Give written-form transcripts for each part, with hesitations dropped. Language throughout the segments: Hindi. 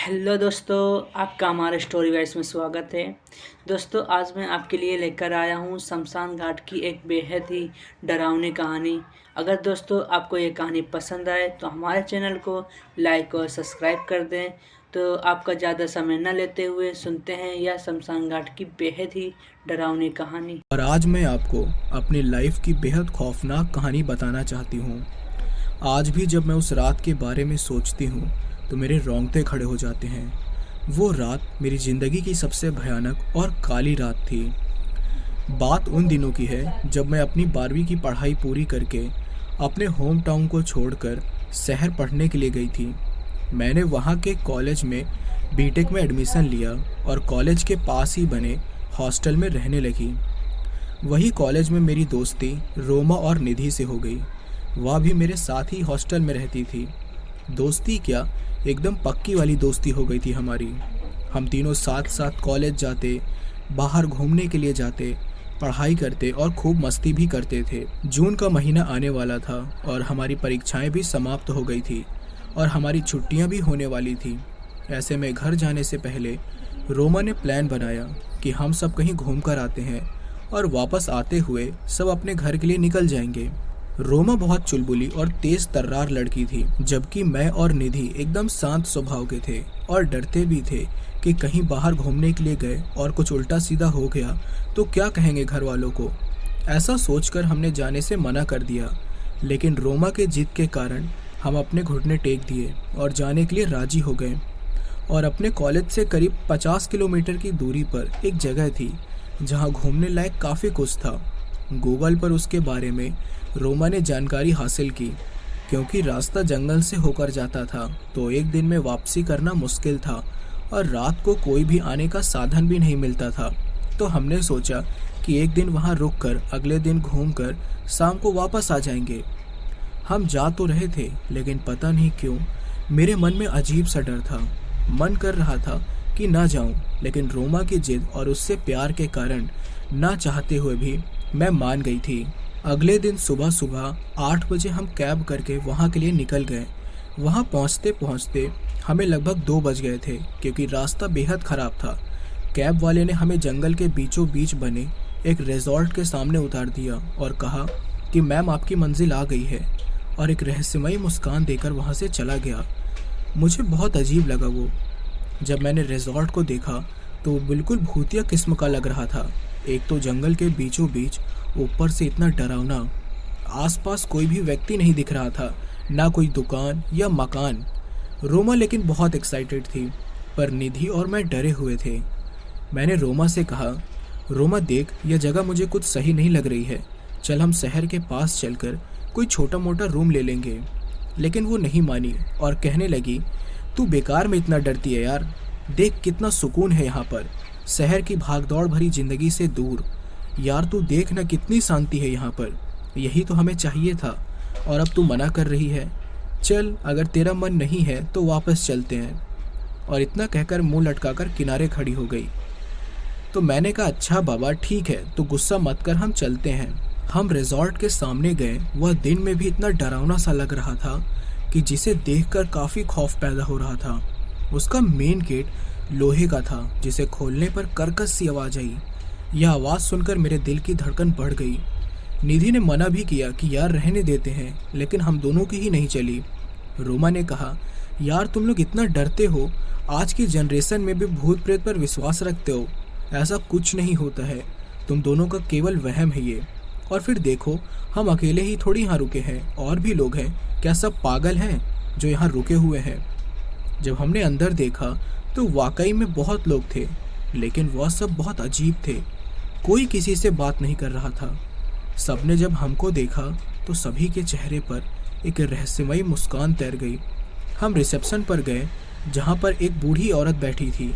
हेलो दोस्तों, आपका हमारे स्टोरी वाइज में स्वागत है। दोस्तों, आज मैं आपके लिए लेकर आया हूँ शमशान घाट की एक बेहद ही डरावनी कहानी। अगर दोस्तों आपको ये कहानी पसंद आए तो हमारे चैनल को लाइक और सब्सक्राइब कर दें। तो आपका ज़्यादा समय न लेते हुए सुनते हैं यह शमशान घाट की बेहद ही डरावनी कहानी। और आज मैं आपको अपनी लाइफ की बेहद खौफनाक कहानी बताना चाहती हूँ। आज भी जब मैं उस रात के बारे में सोचती हूँ तो मेरे रोंगटे खड़े हो जाते हैं। वो रात मेरी ज़िंदगी की सबसे भयानक और काली रात थी। बात उन दिनों की है जब मैं अपनी 12वीं की पढ़ाई पूरी करके अपने होम टाउन को छोड़कर शहर पढ़ने के लिए गई थी। मैंने वहाँ के कॉलेज में बीटेक में एडमिशन लिया और कॉलेज के पास ही बने हॉस्टल में रहने लगी। वही कॉलेज में मेरी दोस्ती रोमा और निधि से हो गई। वह भी मेरे साथ ही हॉस्टल में रहती थी। दोस्ती क्या, एकदम पक्की वाली दोस्ती हो गई थी हमारी। हम तीनों साथ साथ कॉलेज जाते, बाहर घूमने के लिए जाते, पढ़ाई करते और खूब मस्ती भी करते थे। जून का महीना आने वाला था और हमारी परीक्षाएं भी समाप्त हो गई थी और हमारी छुट्टियां भी होने वाली थी। ऐसे में घर जाने से पहले रोमा ने प्लान बनाया कि हम सब कहीं घूम कर आते हैं और वापस आते हुए सब अपने घर के लिए निकल जाएंगे। रोमा बहुत चुलबुली और तेज तर्रार लड़की थी, जबकि मैं और निधि एकदम शांत स्वभाव के थे और डरते भी थे कि कहीं बाहर घूमने के लिए गए और कुछ उल्टा सीधा हो गया तो क्या कहेंगे घर वालों को। ऐसा सोचकर हमने जाने से मना कर दिया, लेकिन रोमा के जिद के कारण हम अपने घुटने टेक दिए और जाने के लिए राजी हो गए। और अपने कॉलेज से करीब 50 किलोमीटर की दूरी पर एक जगह थी जहां घूमने लायक काफ़ी कुछ था। गूगल पर उसके बारे में रोमा ने जानकारी हासिल की। क्योंकि रास्ता जंगल से होकर जाता था तो एक दिन में वापसी करना मुश्किल था और रात को कोई भी आने का साधन भी नहीं मिलता था। तो हमने सोचा कि एक दिन वहां रुककर अगले दिन घूमकर शाम को वापस आ जाएंगे। हम जा तो रहे थे, लेकिन पता नहीं क्यों मेरे मन में अजीब सा डर था। मन कर रहा था कि ना जाऊं, लेकिन रोमा की जिद और उससे प्यार के कारण ना चाहते हुए भी मैं मान गई थी। अगले दिन सुबह सुबह 8 बजे हम कैब करके वहाँ के लिए निकल गए। वहाँ पहुँचते पहुँचते हमें लगभग 2 बज गए थे, क्योंकि रास्ता बेहद ख़राब था। कैब वाले ने हमें जंगल के बीचों बीच बने एक रिजॉर्ट के सामने उतार दिया और कहा कि मैम आपकी मंजिल आ गई है, और एक रहस्यमयी मुस्कान देकर वहाँ से चला गया। मुझे बहुत अजीब लगा वो। जब मैंने रिजॉर्ट को देखा तो वो बिल्कुल भूतिया किस्म का लग रहा था। एक तो जंगल के बीचों बीच, ऊपर से इतना डरावना। आसपास कोई भी व्यक्ति नहीं दिख रहा था, ना कोई दुकान या मकान। रोमा लेकिन बहुत एक्साइटेड थी, पर निधि और मैं डरे हुए थे। मैंने रोमा से कहा, रोमा देख, यह जगह मुझे कुछ सही नहीं लग रही है, चल हम शहर के पास चलकर कोई छोटा मोटा रूम ले लेंगे। लेकिन वो नहीं मानी और कहने लगी, तू बेकार में इतना डरती है यार, देख कितना सुकून है यहाँ पर, शहर की भागदौड़ भरी जिंदगी से दूर। यार तू देख ना कितनी शांति है यहाँ पर, यही तो हमें चाहिए था, और अब तू मना कर रही है। चल, अगर तेरा मन नहीं है तो वापस चलते हैं। और इतना कहकर मुंह लटकाकर किनारे खड़ी हो गई। तो मैंने कहा, अच्छा बाबा ठीक है, तो गुस्सा मत कर, हम चलते हैं। हम रिजॉर्ट के सामने गए। वह दिन में भी इतना डरावना सा लग रहा था कि जिसे देखकर काफ़ी खौफ पैदा हो रहा था। उसका मेन गेट लोहे का था, जिसे खोलने पर कर्कश सी आवाज़ आई। यह आवाज़ सुनकर मेरे दिल की धड़कन बढ़ गई। निधि ने मना भी किया कि यार रहने देते हैं, लेकिन हम दोनों की ही नहीं चली। रोमा ने कहा, यार तुम लोग इतना डरते हो, आज की जनरेशन में भी भूत प्रेत पर विश्वास रखते हो, ऐसा कुछ नहीं होता है, तुम दोनों का केवल वहम है ये। और फिर देखो, हम अकेले ही थोड़ी यहाँ रुके हैं, और भी लोग हैं, क्या सब पागल हैं जो यहाँ रुके हुए हैं। जब हमने अंदर देखा तो वाकई में बहुत लोग थे, लेकिन वह सब बहुत अजीब थे। कोई किसी से बात नहीं कर रहा था। सबने जब हमको देखा तो सभी के चेहरे पर एक रहस्यमयी मुस्कान तैर गई। हम रिसेप्शन पर गए, जहाँ पर एक बूढ़ी औरत बैठी थी।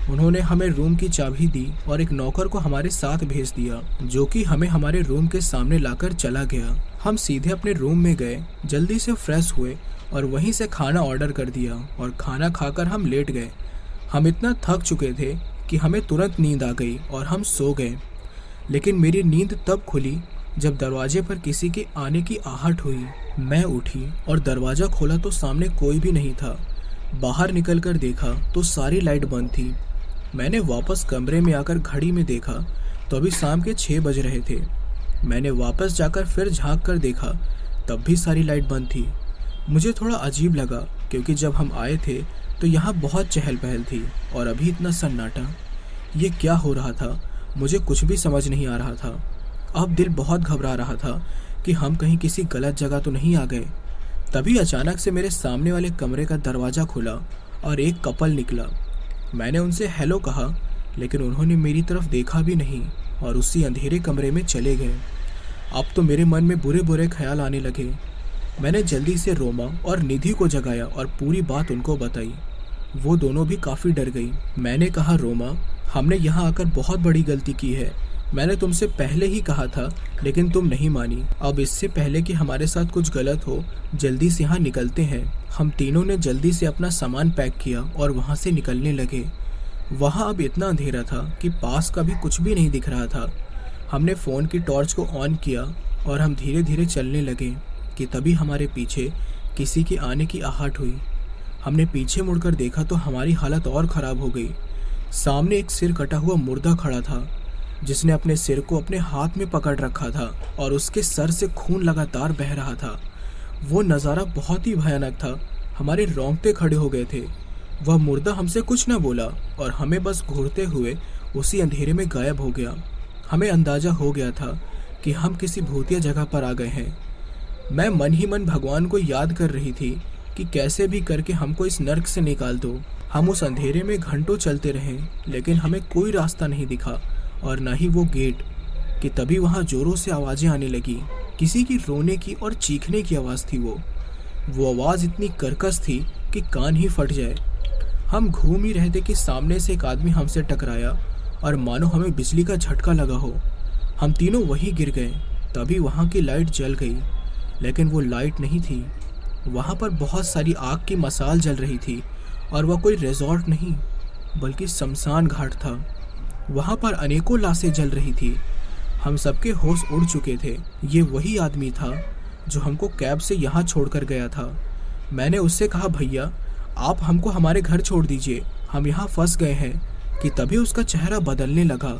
उन्होंने हमें रूम की चाबी दी और एक नौकर को हमारे साथ भेज दिया, जो कि हमें हमारे रूम के सामने लाकर चला गया। हम सीधे अपने रूम में गए, जल्दी से फ्रेश हुए और वहीं से खाना ऑर्डर कर दिया, और खाना खाकर हम लेट गए। हम इतना थक चुके थे कि हमें तुरंत नींद आ गई और हम सो गए। लेकिन मेरी नींद तब खुली जब दरवाजे पर किसी के आने की आहट हुई। मैं उठी और दरवाज़ा खोला तो सामने कोई भी नहीं था। बाहर निकलकर देखा तो सारी लाइट बंद थी। मैंने वापस कमरे में आकर घड़ी में देखा तो अभी शाम के 6 बज रहे थे। मैंने वापस जाकर फिर झांक कर देखा, तब भी सारी लाइट बंद थी। मुझे थोड़ा अजीब लगा क्योंकि जब हम आए थे तो यहाँ बहुत चहल पहल थी और अभी इतना सन्नाटा। ये क्या हो रहा था, मुझे कुछ भी समझ नहीं आ रहा था। अब दिल बहुत घबरा रहा था कि हम कहीं किसी गलत जगह तो नहीं आ गए। तभी अचानक से मेरे सामने वाले कमरे का दरवाज़ा खुला और एक कपल निकला। मैंने उनसे हेलो कहा, लेकिन उन्होंने मेरी तरफ देखा भी नहीं और उसी अंधेरे कमरे में चले गए। अब तो मेरे मन में बुरे बुरे ख्याल आने लगे। मैंने जल्दी से रोमा और निधि को जगाया और पूरी बात उनको बताई। वो दोनों भी काफ़ी डर गई। मैंने कहा, रोमा, हमने यहाँ आकर बहुत बड़ी गलती की है। मैंने तुमसे पहले ही कहा था, लेकिन तुम नहीं मानी। अब इससे पहले कि हमारे साथ कुछ गलत हो, जल्दी से यहाँ निकलते हैं। हम तीनों ने जल्दी से अपना सामान पैक किया और वहाँ से निकलने लगे। वहाँ अब इतना अंधेरा था कि पास का भी कुछ भी नहीं दिख रहा था। हमने फ़ोन की टॉर्च को ऑन किया और हम धीरे धीरे चलने लगे कि तभी हमारे पीछे किसी के आने की आहट हुई। हमने पीछे मुड़कर देखा तो हमारी हालत और ख़राब हो गई। सामने एक सिर कटा हुआ मुर्दा खड़ा था, जिसने अपने सिर को अपने हाथ में पकड़ रखा था और उसके सर से खून लगातार बह रहा था। वो नज़ारा बहुत ही भयानक था। हमारे रोंगटे खड़े हो गए थे। वह मुर्दा हमसे कुछ न बोला और हमें बस घूरते हुए उसी अंधेरे में गायब हो गया। हमें अंदाज़ा हो गया था कि हम किसी भूतिया जगह पर आ गए हैं। मैं मन ही मन भगवान को याद कर रही थी कि कैसे भी करके हमको इस नर्क से निकाल दो। हम उस अंधेरे में घंटों चलते रहे, लेकिन हमें कोई रास्ता नहीं दिखा और न ही वो गेट, कि तभी वहाँ जोरों से आवाज़ें आने लगी। किसी की रोने की और चीखने की आवाज़ थी। वो आवाज़ इतनी कर्कश थी कि कान ही फट जाए। हम घूम ही रहे थे कि सामने से एक आदमी हमसे टकराया और मानो हमें बिजली का झटका लगा हो। हम तीनों वहीं गिर गए। तभी वहाँ की लाइट जल गई, लेकिन वो लाइट नहीं थी। वहाँ पर बहुत सारी आग की मसाल जल रही थी और वह कोई रिजॉर्ट नहीं बल्कि शमशान घाट था। वहाँ पर अनेकों लाशें जल रही थी। हम सबके होश उड़ चुके थे। ये वही आदमी था जो हमको कैब से यहाँ छोड़कर गया था। मैंने उससे कहा, भैया आप हमको हमारे घर छोड़ दीजिए, हम यहाँ फंस गए हैं। कि तभी उसका चेहरा बदलने लगा।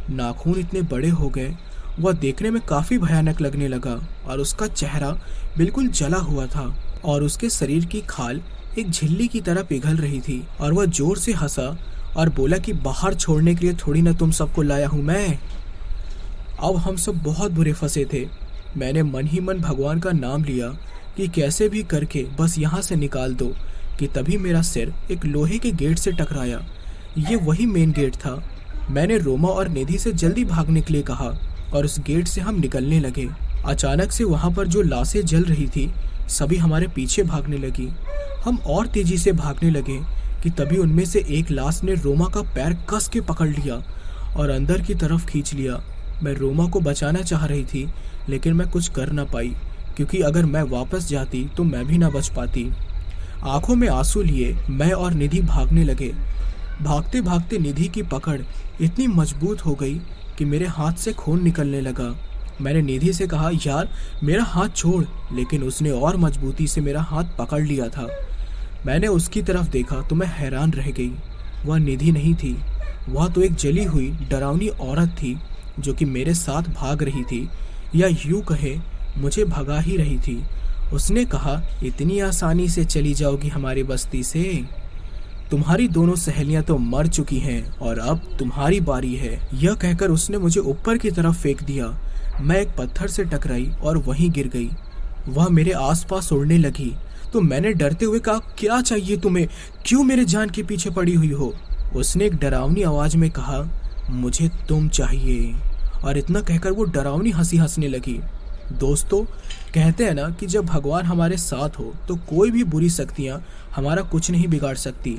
नाखून इतने बड़े हो गए, वह देखने में काफ़ी भयानक लगने लगा और उसका चेहरा बिल्कुल जला हुआ था और उसके शरीर की खाल एक झिल्ली की तरह पिघल रही थी। और वह जोर से हंसा और बोला कि बाहर छोड़ने के लिए थोड़ी ना तुम सबको लाया हूँ मैं। अब हम सब बहुत बुरे फंसे थे। मैंने मन ही मन भगवान का नाम लिया कि कैसे भी करके बस यहाँ से निकाल दो। कि तभी मेरा सिर एक लोहे के गेट से टकराया। ये वही मेन गेट था। मैंने रोमा और निधि से जल्दी भागने के लिए कहा और उस गेट से हम निकलने लगे। अचानक से वहाँ पर जो लाशें जल रही थी, सभी हमारे पीछे भागने लगी। हम और तेजी से भागने लगे कि तभी उनमें से एक लाश ने रोमा का पैर कस के पकड़ लिया और अंदर की तरफ खींच लिया। मैं रोमा को बचाना चाह रही थी, लेकिन मैं कुछ कर ना पाई, क्योंकि अगर मैं वापस जाती तो मैं भी ना बच पाती। आंखों में आंसू लिए मैं और निधि भागने लगे। भागते भागते निधि की पकड़ इतनी मजबूत हो गई कि मेरे हाथ से खून निकलने लगा। मैंने निधि से कहा, यार मेरा हाथ छोड़, लेकिन उसने और मजबूती से मेरा हाथ पकड़ लिया था। मैंने उसकी तरफ देखा तो मैं हैरान रह गई। वह निधि नहीं थी, वह तो एक जली हुई डरावनी औरत थी जो कि मेरे साथ भाग रही थी, या यूँ कहे मुझे भगा ही रही थी। उसने कहा, इतनी आसानी से चली जाओगी हमारी बस्ती से? तुम्हारी दोनों सहेलियां तो मर चुकी हैं और अब तुम्हारी बारी है। यह कहकर उसने मुझे ऊपर की तरफ फेंक दिया। मैं एक पत्थर से टकराई और वहीं गिर गई। वह मेरे आसपास उड़ने लगी तो मैंने डरते हुए कहा, क्या चाहिए तुम्हें? क्यों मेरे जान के पीछे पड़ी हुई हो? उसने एक डरावनी आवाज में कहा, मुझे तुम चाहिए। और इतना कहकर वो डरावनी हंसी हंसने लगी। दोस्तों, कहते हैं ना कि जब भगवान हमारे साथ हो तो कोई भी बुरी शक्तियाँ हमारा कुछ नहीं बिगाड़ सकती।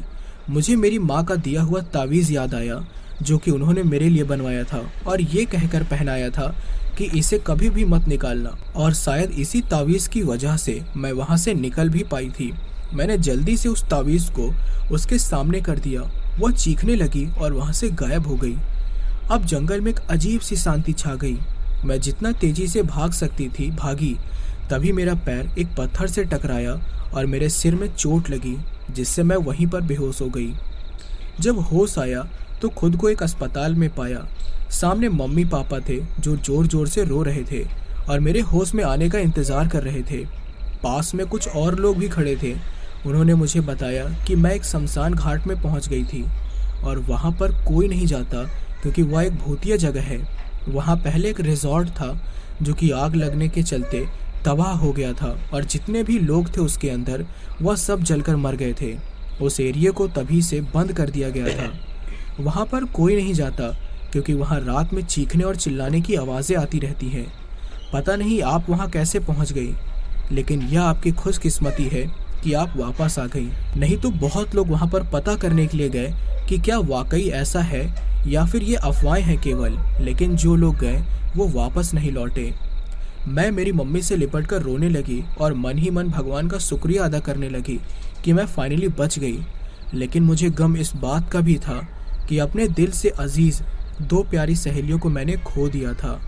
मुझे मेरी माँ का दिया हुआ तावीज़ याद आया, जो कि उन्होंने मेरे लिए बनवाया था और ये कहकर पहनाया था कि इसे कभी भी मत निकालना। और शायद इसी तावीज़ की वजह से मैं वहाँ से निकल भी पाई थी। मैंने जल्दी से उस तावीज़ को उसके सामने कर दिया। वह चीखने लगी और वहाँ से गायब हो गई। अब जंगल में एक अजीब सी शांति छा गई। मैं जितना तेजी से भाग सकती थी भागी। तभी मेरा पैर एक पत्थर से टकराया और मेरे सिर में चोट लगी। जिससे मैं वहीं पर बेहोश हो गई। जब होश आया तो खुद को एक अस्पताल में पाया। सामने मम्मी पापा थे जो जोर जोर से रो रहे थे और मेरे होश में आने का इंतज़ार कर रहे थे। पास में कुछ और लोग भी खड़े थे। उन्होंने मुझे बताया कि मैं एक शमशान घाट में पहुंच गई थी और वहां पर कोई नहीं जाता क्योंकि वह एक भूतिया जगह है। वहां पहले एक रिजॉर्ट था जो कि आग लगने के चलते तबाह हो गया था और जितने भी लोग थे उसके अंदर वह सब जलकर मर गए थे। उस एरिया को तभी से बंद कर दिया गया था। वहाँ पर कोई नहीं जाता क्योंकि वहाँ रात में चीखने और चिल्लाने की आवाज़ें आती रहती हैं। पता नहीं आप वहाँ कैसे पहुँच गई, लेकिन यह आपकी खुशकिस्मती है कि आप वापस आ गई। नहीं तो बहुत लोग वहाँ पर पता करने के लिए गए कि क्या वाकई ऐसा है या फिर ये अफवाहें हैं केवल, लेकिन जो लोग गए वो वापस नहीं लौटे। मैं मेरी मम्मी से लिपट कर रोने लगी और मन ही मन भगवान का शुक्रिया अदा करने लगी कि मैं फाइनली बच गई। लेकिन मुझे गम इस बात का भी था कि अपने दिल से अजीज़ 2 प्यारी सहेलियों को मैंने खो दिया था।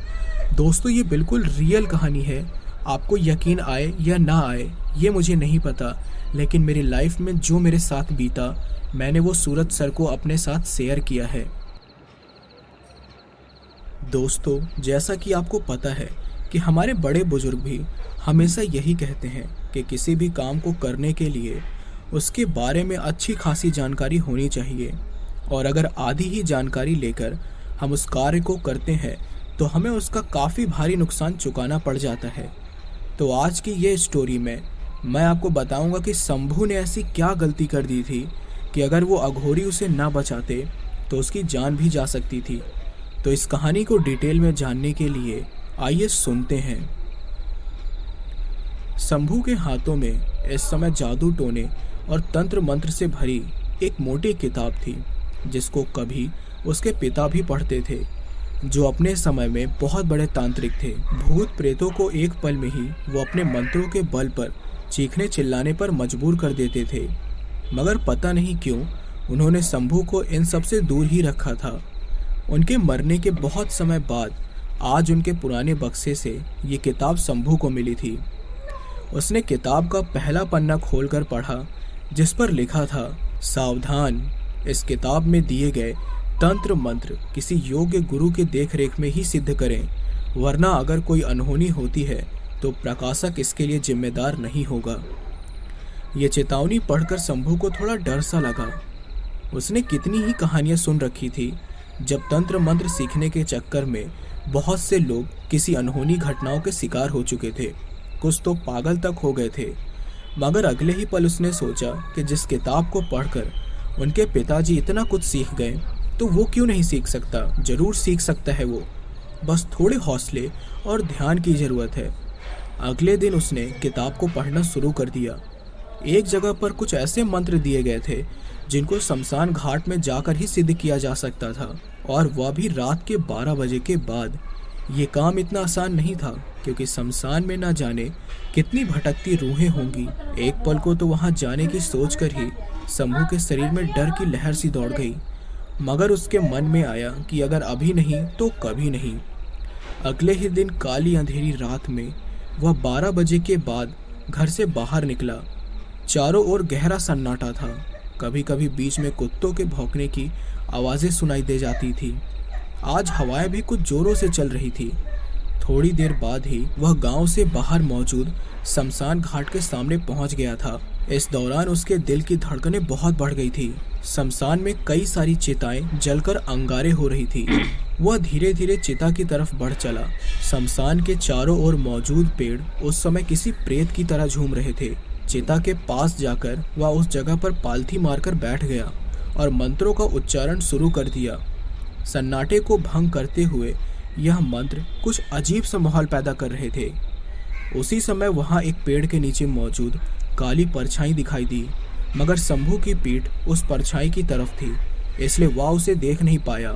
दोस्तों, ये बिल्कुल रियल कहानी है। आपको यकीन आए या ना आए ये मुझे नहीं पता, लेकिन मेरी लाइफ में जो मेरे साथ बीता मैंने वो सूरज सर को अपने साथ शेयर किया है। दोस्तों, जैसा कि आपको पता है कि हमारे बड़े बुजुर्ग भी हमेशा यही कहते हैं कि किसी भी काम को करने के लिए उसके बारे में अच्छी खासी जानकारी होनी चाहिए और अगर आधी ही जानकारी लेकर हम उस कार्य को करते हैं तो हमें उसका काफ़ी भारी नुकसान चुकाना पड़ जाता है। तो आज की ये स्टोरी में मैं आपको बताऊंगा कि शंभू ने ऐसी क्या गलती कर दी थी कि अगर वो अघोरी उसे ना बचाते तो उसकी जान भी जा सकती थी। तो इस कहानी को डिटेल में जानने के लिए आइए सुनते हैं। शंभू के हाथों में इस समय जादू टोने और तंत्र मंत्र से भरी एक मोटी किताब थी जिसको कभी उसके पिता भी पढ़ते थे, जो अपने समय में बहुत बड़े तांत्रिक थे। भूत प्रेतों को एक पल में ही वो अपने मंत्रों के बल पर चीखने चिल्लाने पर मजबूर कर देते थे, मगर पता नहीं क्यों उन्होंने शंभू को इन सब से दूर ही रखा था। उनके मरने के बहुत समय बाद आज उनके पुराने बक्से से ये किताब शंभू को मिली थी। उसने किताब का पहला पन्ना खोलकर पढ़ा जिस पर लिखा था, सावधान, इस किताब में दिए गए तंत्र मंत्र किसी योग्य गुरु के देखरेख में ही सिद्ध करें, वरना अगर कोई अनहोनी होती है तो प्रकाशक इसके लिए जिम्मेदार नहीं होगा। ये चेतावनी पढ़कर शंभू को थोड़ा डर सा लगा। उसने कितनी ही कहानियां सुन रखी थी जब तंत्र मंत्र सीखने के चक्कर में बहुत से लोग किसी अनहोनी घटनाओं के शिकार हो चुके थे, कुछ तो पागल तक हो गए थे। मगर अगले ही पल उसने सोचा कि जिस किताब को पढ़कर उनके पिताजी इतना कुछ सीख गए तो वो क्यों नहीं सीख सकता। जरूर सीख सकता है वो, बस थोड़े हौसले और ध्यान की ज़रूरत है। अगले दिन उसने किताब को पढ़ना शुरू कर दिया। एक जगह पर कुछ ऐसे मंत्र दिए गए थे जिनको शमशान घाट में जाकर ही सिद्ध किया जा सकता था, और वह भी रात के 12 बजे के बाद। ये काम इतना आसान नहीं था क्योंकि शमशान में ना जाने कितनी भटकती रूहें होंगी। एक पल को तो वहां जाने की सोचकर ही शंभू के शरीर में डर की लहर सी दौड़ गई, मगर उसके मन में आया कि अगर अभी नहीं तो कभी नहीं। अगले ही दिन काली अंधेरी रात में वह 12 बजे के बाद घर से बाहर निकला। चारों ओर गहरा सन्नाटा था। कभी कभी बीच में कुत्तों के भौंकने की आवाज़ें सुनाई दे जाती थी। आज हवाएं भी कुछ जोरों से चल रही थी। थोड़ी देर बाद ही वह गांव से बाहर मौजूद शमशान घाट के सामने पहुंच गया था। इस दौरान उसके दिल की धड़कनें बहुत बढ़ गई थी। शमशान में कई सारी चिताएं जलकर अंगारे हो रही थी। वह धीरे धीरे चिता की तरफ बढ़ चला। शमशान के चारों ओर मौजूद पेड़ उस समय किसी प्रेत की तरह झूम रहे थे। चिता के पास जाकर वह उस जगह पर पालथी मारकर बैठ गया और मंत्रों का उच्चारण शुरू कर दिया। सन्नाटे को भंग करते हुए यह मंत्र कुछ अजीब सा माहौल पैदा कर रहे थे। उसी समय वहां एक पेड़ के नीचे मौजूद काली परछाई दिखाई दी, मगर शंभू की पीठ उस परछाई की तरफ थी, इसलिए वह उसे देख नहीं पाया,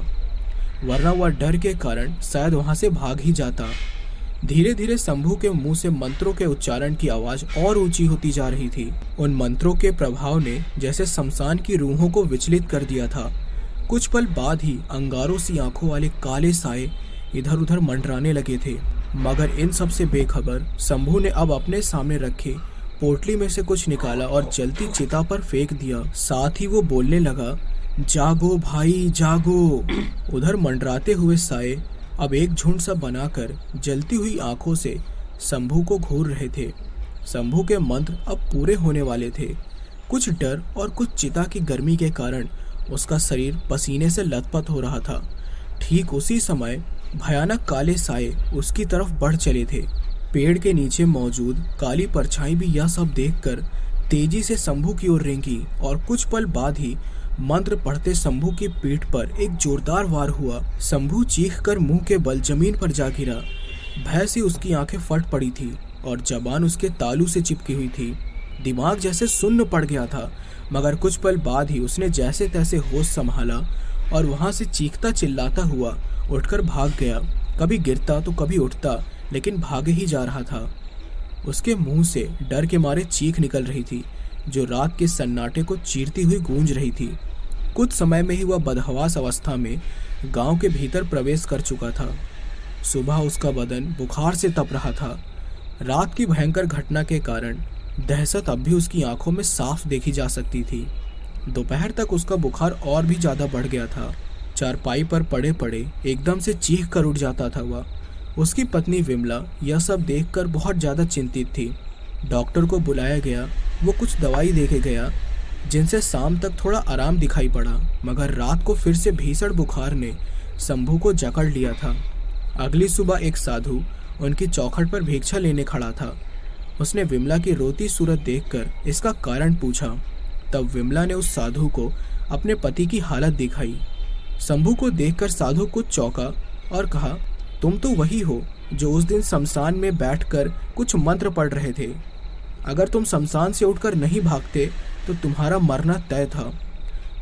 वरना वह डर के कारण शायद वहां से भाग ही जाता। धीरे धीरे शंभू के मुंह से मंत्रों के उच्चारण की आवाज और ऊंची होती जा रही थी। उन मंत्रों के प्रभाव ने जैसे शमशान की रूहों को विचलित कर दिया था। कुछ पल बाद ही अंगारों सी आंखों वाले काले साए इधर उधर मंडराने लगे थे, मगर इन सब से बेखबर शंभू ने अब अपने सामने रखे पोटली में से कुछ निकाला और जलती चिता पर फेंक दिया। साथ ही वो बोलने लगा, जागो भाई जागो। उधर मंडराते हुए साए अब एक झुंड सा बनाकर जलती हुई आंखों से शंभू को घूर रहे थे। शंभू के मंत्र अब पूरे होने वाले थे। कुछ डर और कुछ चिता की गर्मी के कारण उसका शरीर पसीने से लथपथ हो रहा था। ठीक उसी समय भयानक काले साए उसकी तरफ बढ़ चले थे। पेड़ के नीचे मौजूद काली परछाई भी यह सब देखकर तेजी से शंभू की ओर रेंगी और कुछ पल बाद ही मंत्र पढ़ते शंभू की पीठ पर एक जोरदार वार हुआ। शंभू चीखकर मुंह के बल जमीन पर जा गिरा। भय से उसकी आंखें फट पड़ी थी और जबान उसके तालू से चिपकी हुई थी। दिमाग जैसे सुन्न पड़ गया था, मगर कुछ पल बाद ही उसने जैसे तैसे होश संभाला और वहां से चीखता चिल्लाता हुआ उठकर भाग गया। कभी गिरता तो कभी उठता, लेकिन भागे ही जा रहा था। उसके मुंह से डर के मारे चीख निकल रही थी, जो रात के सन्नाटे को चीरती हुई गूंज रही थी। कुछ समय में ही वह बदहवास अवस्था में गांव के भीतर प्रवेश कर चुका था। सुबह उसका बदन बुखार से तप रहा था। रात की भयंकर घटना के कारण दहशत अब भी उसकी आंखों में साफ देखी जा सकती थी। दोपहर तक उसका बुखार और भी ज्यादा बढ़ गया था। चारपाई पर पड़े पड़े एकदम से चीख कर उठ जाता था वह। उसकी पत्नी विमला यह सब देखकर बहुत ज्यादा चिंतित थी। डॉक्टर को बुलाया गया। वो कुछ दवाई देके गया, जिनसे शाम तक थोड़ा आराम दिखाई पड़ा, मगर रात को फिर से भीषण बुखार ने शंभू को जकड़ लिया था। अगली सुबह एक साधु उनकी चौखट पर भिक्षा लेने खड़ा था। उसने विमला की रोती सूरत देखकर इसका कारण पूछा। तब विमला ने उस साधु को अपने पति की हालत दिखाई। शंभू को देखकर साधु कुछ चौंका और कहा, तुम तो वही हो जो उस दिन शमशान में बैठकर कुछ मंत्र पढ़ रहे थे। अगर तुम शमशान से उठकर नहीं भागते तो तुम्हारा मरना तय था।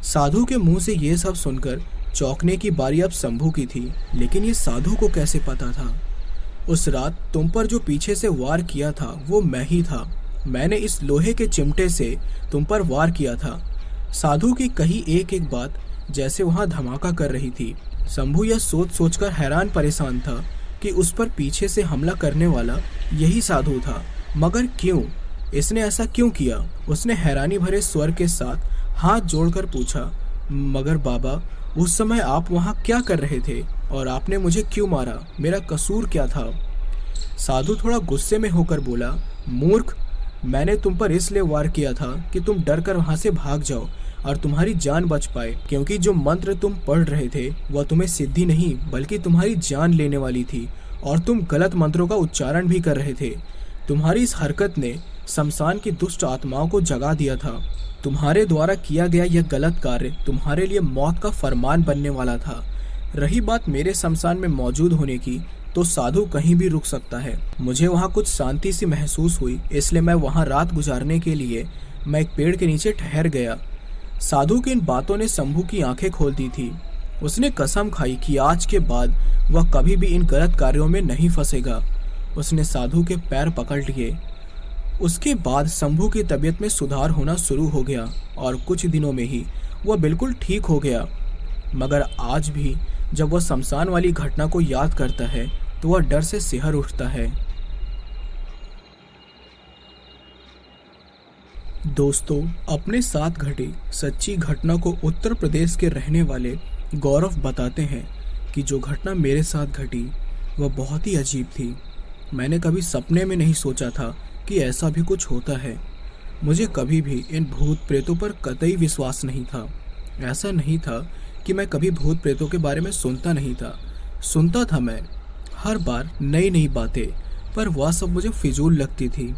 साधु के मुंह से ये सब सुनकर चौंकने की बारी अब शंभू की थी, लेकिन ये साधु को कैसे पता था? उस रात तुम पर जो पीछे से वार किया था वो मैं ही था। मैंने इस लोहे के चिमटे से तुम पर वार किया था। साधु की कही एक एक बात जैसे वहां धमाका कर रही थी। शंभू यह सोच सोचकर हैरान परेशान था कि उस पर पीछे से हमला करने वाला यही साधु था, मगर क्यों? इसने ऐसा क्यों किया? उसने हैरानी भरे स्वर के साथ हाथ जोड़कर पूछा, मगर बाबा, उस समय आप वहां क्या कर रहे थे और आपने मुझे क्यों मारा? मेरा कसूर क्या था? साधु थोड़ा गुस्से में होकर बोला, मूर्ख, मैंने तुम पर इसलिए वार किया था कि तुम डर कर वहां से भाग जाओ और तुम्हारी जान बच पाए, क्योंकि जो मंत्र तुम पढ़ रहे थे वह तुम्हें सिद्धि नहीं बल्कि तुम्हारी जान लेने वाली थी और तुम गलत मंत्रों का उच्चारण भी कर रहे थे। तुम्हारी इस हरकत ने शमशान की दुष्ट आत्माओं को जगा दिया था। तुम्हारे द्वारा किया गया यह गलत कार्य तुम्हारे लिए मौत का फरमान बनने वाला था। रही बात मेरे शमशान में मौजूद होने की, तो साधु कहीं भी रुक सकता है। मुझे वहाँ कुछ शांति सी महसूस हुई, इसलिए मैं वहाँ रात गुजारने के लिए मैं एक पेड़ के नीचे ठहर गया। साधु की इन बातों ने शंभू की आंखें खोल दी थी। उसने कसम खाई कि आज के बाद वह कभी भी इन गलत कार्यों में नहीं फंसेगा। उसने साधु के पैर पकड़ लिए। उसके बाद शंभू की तबीयत में सुधार होना शुरू हो गया और कुछ दिनों में ही वह बिल्कुल ठीक हो गया। मगर आज भी जब वह शमशान वाली घटना को याद करता है तो वह डर से सिहर उठता है। दोस्तों, अपने साथ घटी सच्ची घटना को उत्तर प्रदेश के रहने वाले गौरव बताते हैं कि जो घटना मेरे साथ घटी वह बहुत ही अजीब थी। मैंने कभी सपने में नहीं सोचा था कि ऐसा भी कुछ होता है। मुझे कभी भी इन भूत प्रेतों पर कतई विश्वास नहीं था। ऐसा नहीं था कि मैं कभी भूत प्रेतों के बारे में सुनता नहीं था। सुनता था मैं हर बार नई नई बातें, पर वह सब मुझे फिजूल लगती थी।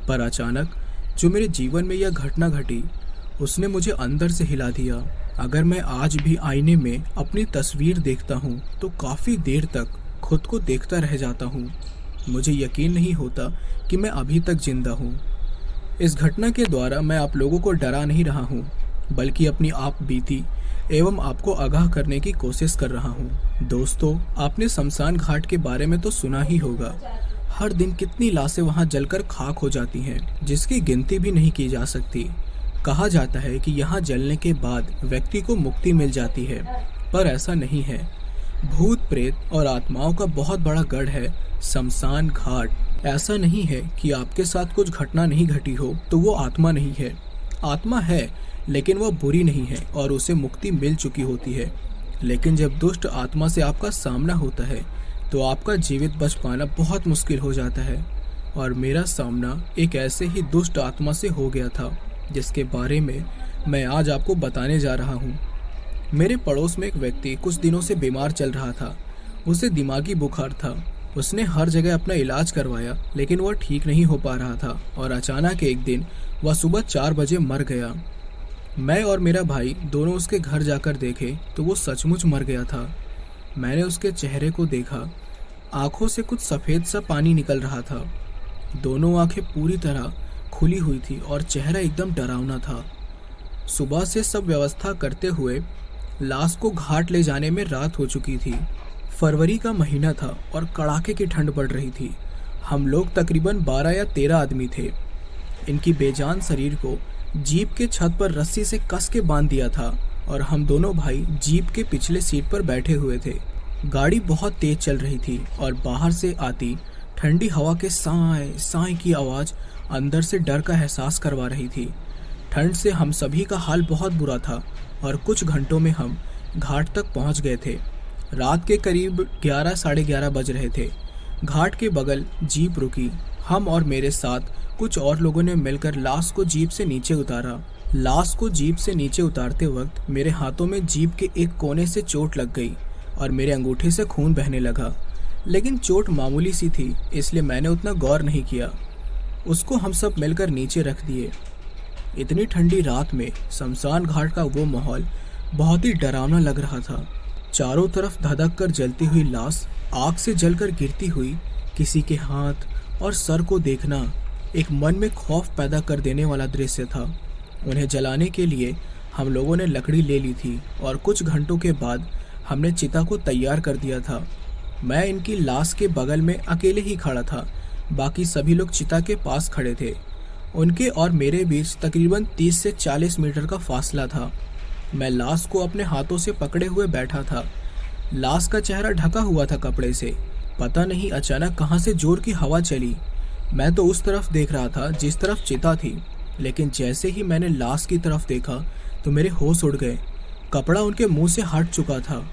पर अचानक जो मेरे जीवन में यह घटना घटी उसने मुझे अंदर से हिला दिया। अगर मैं आज भी आईने में अपनी तस्वीर देखता हूँ तो काफ़ी देर तक खुद को देखता रह जाता हूँ। मुझे यकीन नहीं होता कि मैं अभी तक जिंदा हूँ। इस घटना के द्वारा मैं आप लोगों को डरा नहीं रहा हूँ, बल्कि अपनी आप बीती एवं आपको आगाह करने की कोशिश कर रहा हूँ। दोस्तों, आपने शमशान घाट के बारे में तो सुना ही होगा। हर दिन कितनी लाशें वहाँ जलकर खाक हो जाती हैं, जिसकी गिनती भी नहीं की जा सकती। कहा जाता है कि यहाँ जलने के बाद व्यक्ति को मुक्ति मिल जाती है, पर ऐसा नहीं है। भूत प्रेत और आत्माओं का बहुत बड़ा गढ़ है शमशान घाट। ऐसा नहीं है कि आपके साथ कुछ घटना नहीं घटी हो तो वो आत्मा नहीं है। आत्मा है, लेकिन वह बुरी नहीं है और उसे मुक्ति मिल चुकी होती है। लेकिन जब दुष्ट आत्मा से आपका सामना होता है तो आपका जीवित बच पाना बहुत मुश्किल हो जाता है। और मेरा सामना एक ऐसे ही दुष्ट आत्मा से हो गया था जिसके बारे में मैं आज आपको बताने जा रहा हूँ। मेरे पड़ोस में एक व्यक्ति कुछ दिनों से बीमार चल रहा था। उसे दिमागी बुखार था। उसने हर जगह अपना इलाज करवाया, लेकिन वह ठीक नहीं हो पा रहा था और अचानक एक दिन वह सुबह 4 बजे मर गया। मैं और मेरा भाई दोनों उसके घर जाकर देखे तो वो सचमुच मर गया था। मैंने उसके चेहरे को देखा, आंखों से कुछ सफ़ेद सा पानी निकल रहा था। दोनों आंखें पूरी तरह खुली हुई थी और चेहरा एकदम डरावना था। सुबह से सब व्यवस्था करते हुए लाश को घाट ले जाने में रात हो चुकी थी। फरवरी का महीना था और कड़ाके की ठंड पड़ रही थी। हम लोग तकरीबन 12 या 13 आदमी थे। इनकी बेजान शरीर को जीप के छत पर रस्सी से कस के बांध दिया था और हम दोनों भाई जीप के पिछले सीट पर बैठे हुए थे। गाड़ी बहुत तेज चल रही थी और बाहर से आती ठंडी हवा के साए साए की आवाज़ अंदर से डर का एहसास करवा रही थी। ठंड से हम सभी का हाल बहुत बुरा था और कुछ घंटों में हम घाट तक पहुंच गए थे। रात के करीब 11 साढ़े 11 बज रहे थे। घाट के बगल जीप रुकी। हम और मेरे साथ कुछ और लोगों ने मिलकर लाश को जीप से नीचे उतारा। लाश को जीप से नीचे उतारते वक्त मेरे हाथों में जीप के एक कोने से चोट लग गई और मेरे अंगूठे से खून बहने लगा। लेकिन चोट मामूली सी थी, इसलिए मैंने उतना गौर नहीं किया। उसको हम सब मिलकर नीचे रख दिए। इतनी ठंडी रात में शमशान घाट का वो माहौल बहुत ही डरावना लग रहा था। चारों तरफ धधक कर जलती हुई लाश, आग से जलकर गिरती हुई किसी के हाथ और सर को देखना एक मन में खौफ पैदा कर देने वाला दृश्य था। उन्हें जलाने के लिए हम लोगों ने लकड़ी ले ली थी और कुछ घंटों के बाद हमने चिता को तैयार कर दिया था। मैं इनकी लाश के बगल में अकेले ही खड़ा था। बाकी सभी लोग चिता के पास खड़े थे। उनके और मेरे बीच तकरीबन 30 से 40 मीटर का फासला था। मैं लाश को अपने हाथों से पकड़े हुए बैठा था। लाश का चेहरा ढका हुआ था कपड़े से। पता नहीं अचानक कहां से जोर की हवा चली। मैं तो उस तरफ देख रहा था जिस तरफ चिता थी, लेकिन जैसे ही मैंने लाश की तरफ देखा तो मेरे होश उड़ गए। कपड़ा उनके मुंह से हट चुका था।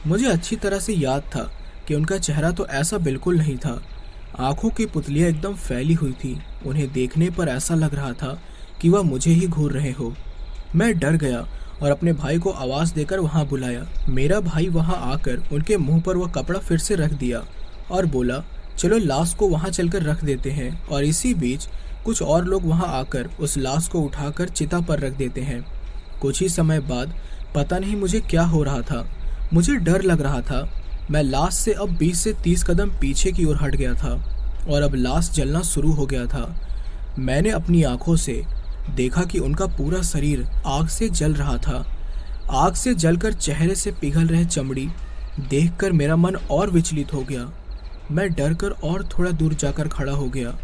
मुझे अच्छी तरह से याद था कि उनका चेहरा तो ऐसा बिल्कुल नहीं था। आंखों की पुतलियां एकदम फैली हुई थी। उन्हें देखने पर ऐसा लग रहा था कि वह मुझे ही घूर रहे हो। मैं डर गया और अपने भाई को आवाज़ देकर वहां बुलाया। मेरा भाई वहां आकर उनके मुंह पर वह कपड़ा फिर से रख दिया और बोला, चलो लाश को वहां चलकर रख देते हैं। और इसी बीच कुछ और लोग वहां आकर उस लाश को उठाकर चिता पर रख देते हैं। कुछ ही समय बाद पता नहीं मुझे क्या हो रहा था। मुझे डर लग रहा था। मैं लाश से अब 20 से 30 कदम पीछे की ओर हट गया था और अब लाश जलना शुरू हो गया था। मैंने अपनी आंखों से देखा कि उनका पूरा शरीर आग से जल रहा था। आग से जलकर चेहरे से पिघल रहे चमड़ी देखकर मेरा मन और विचलित हो गया। मैं डरकर और थोड़ा दूर जाकर खड़ा हो गया।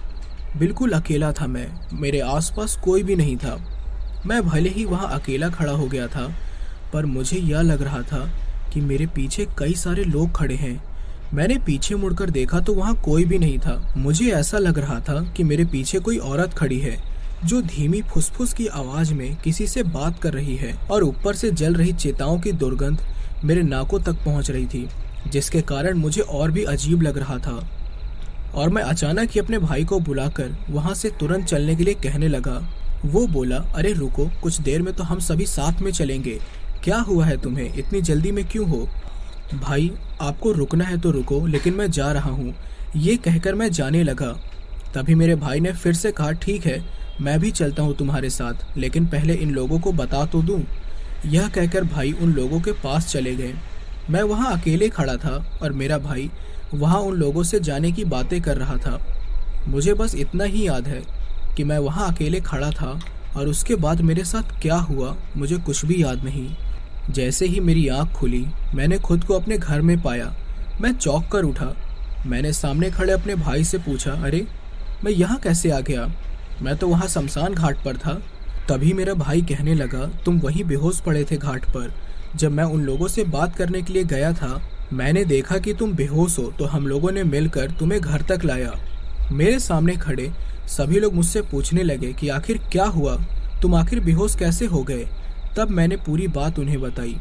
बिल्कुल अकेला था मैं। मेरे आसपास कोई भी नहीं था। मैं भले ही वहाँ अकेला खड़ा हो गया था, पर मुझे यह लग रहा था कि मेरे पीछे कई सारे लोग खड़े हैं। मैंने पीछे मुड़कर देखा तो वहाँ कोई भी नहीं था। मुझे ऐसा लग रहा था कि मेरे पीछे कोई औरत खड़ी है जो धीमी फुसफुस की आवाज में किसी से बात कर रही है और ऊपर से जल रही चिताओं की दुर्गंध मेरे नाकों तक पहुंच रही थी, जिसके कारण मुझे और भी अजीब लग रहा था। और मैं अचानक ही अपने भाई को बुलाकर वहां से तुरंत चलने के लिए कहने लगा। वो बोला, अरे रुको, कुछ देर में तो हम सभी साथ में चलेंगे। क्या हुआ है तुम्हें? इतनी जल्दी में क्यों हो? भाई, आपको रुकना है तो रुको, लेकिन मैं जा रहा हूँ। ये कहकर मैं जाने लगा। तभी मेरे भाई ने फिर से कहा, ठीक है, मैं भी चलता हूँ तुम्हारे साथ, लेकिन पहले इन लोगों को बता तो दूँ। यह कहकर भाई उन लोगों के पास चले गए। मैं वहाँ अकेले खड़ा था और मेरा भाई वहाँ उन लोगों से जाने की बातें कर रहा था। मुझे बस इतना ही याद है कि मैं वहाँ अकेले खड़ा था और उसके बाद मेरे साथ क्या हुआ मुझे कुछ भी याद नहीं। जैसे ही मेरी आँख खुली, मैंने खुद को अपने घर में पाया। मैं चौंक कर उठा। मैंने सामने खड़े अपने भाई से पूछा, अरे मैं यहाँ कैसे आ गया? मैं तो वहाँ शमशान घाट पर था। तभी मेरा भाई कहने लगा, तुम वहीं बेहोश पड़े थे घाट पर। जब मैं उन लोगों से बात करने के लिए गया था, मैंने देखा कि तुम बेहोश हो तो हम लोगों ने मिलकर तुम्हें घर तक लाया। मेरे सामने खड़े सभी लोग मुझसे पूछने लगे कि आखिर क्या हुआ, तुम आखिर बेहोश कैसे हो गए। तब मैंने पूरी बात उन्हें बताई।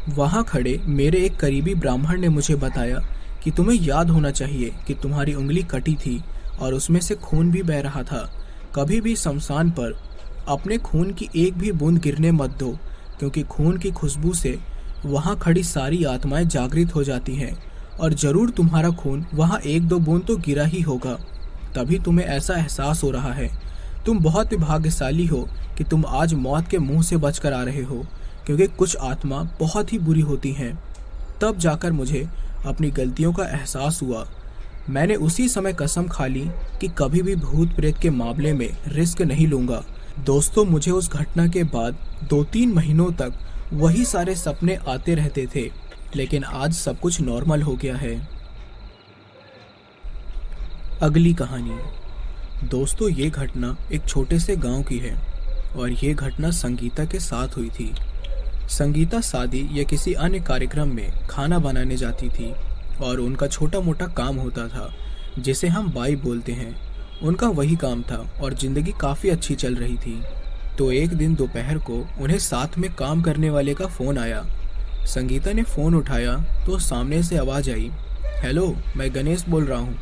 वहाँ खड़े मेरे एक करीबी ब्राह्मण ने मुझे बताया कि तुम्हें याद होना चाहिए कि तुम्हारी उंगली कटी थी और उसमें से खून भी बह रहा था। कभी भी शमशान पर अपने खून की एक भी बूंद गिरने मत दो, क्योंकि खून की खुशबू से वहाँ खड़ी सारी आत्माएं जागृत हो जाती हैं और जरूर तुम्हारा खून वहाँ एक दो बूंद तो गिरा ही होगा, तभी तुम्हें ऐसा एहसास हो रहा है। तुम बहुत ही भाग्यशाली हो कि तुम आज मौत के मुंह से बचकर आ रहे हो, क्योंकि कुछ आत्मा बहुत ही बुरी होती हैं। तब जाकर मुझे अपनी गलतियों का एहसास हुआ। मैंने उसी समय कसम खा ली कि कभी भी भूत प्रेत के मामले में रिस्क नहीं लूँगा। दोस्तों, मुझे उस घटना के बाद 2-3 महीनों तक वही सारे सपने आते रहते थे, लेकिन आज सब कुछ नॉर्मल हो गया है। अगली कहानी। दोस्तों, ये घटना एक छोटे से गांव की है और ये घटना संगीता के साथ हुई थी। संगीता शादी या किसी अन्य कार्यक्रम में खाना बनाने जाती थी और उनका छोटा मोटा काम होता था जिसे हम बाई बोलते हैं। उनका वही काम था और ज़िंदगी काफ़ी अच्छी चल रही थी। तो एक दिन दोपहर को उन्हें साथ में काम करने वाले का फ़ोन आया। संगीता ने फ़ोन उठाया तो सामने से आवाज़ आई, हेलो, मैं गणेश बोल रहा हूँ।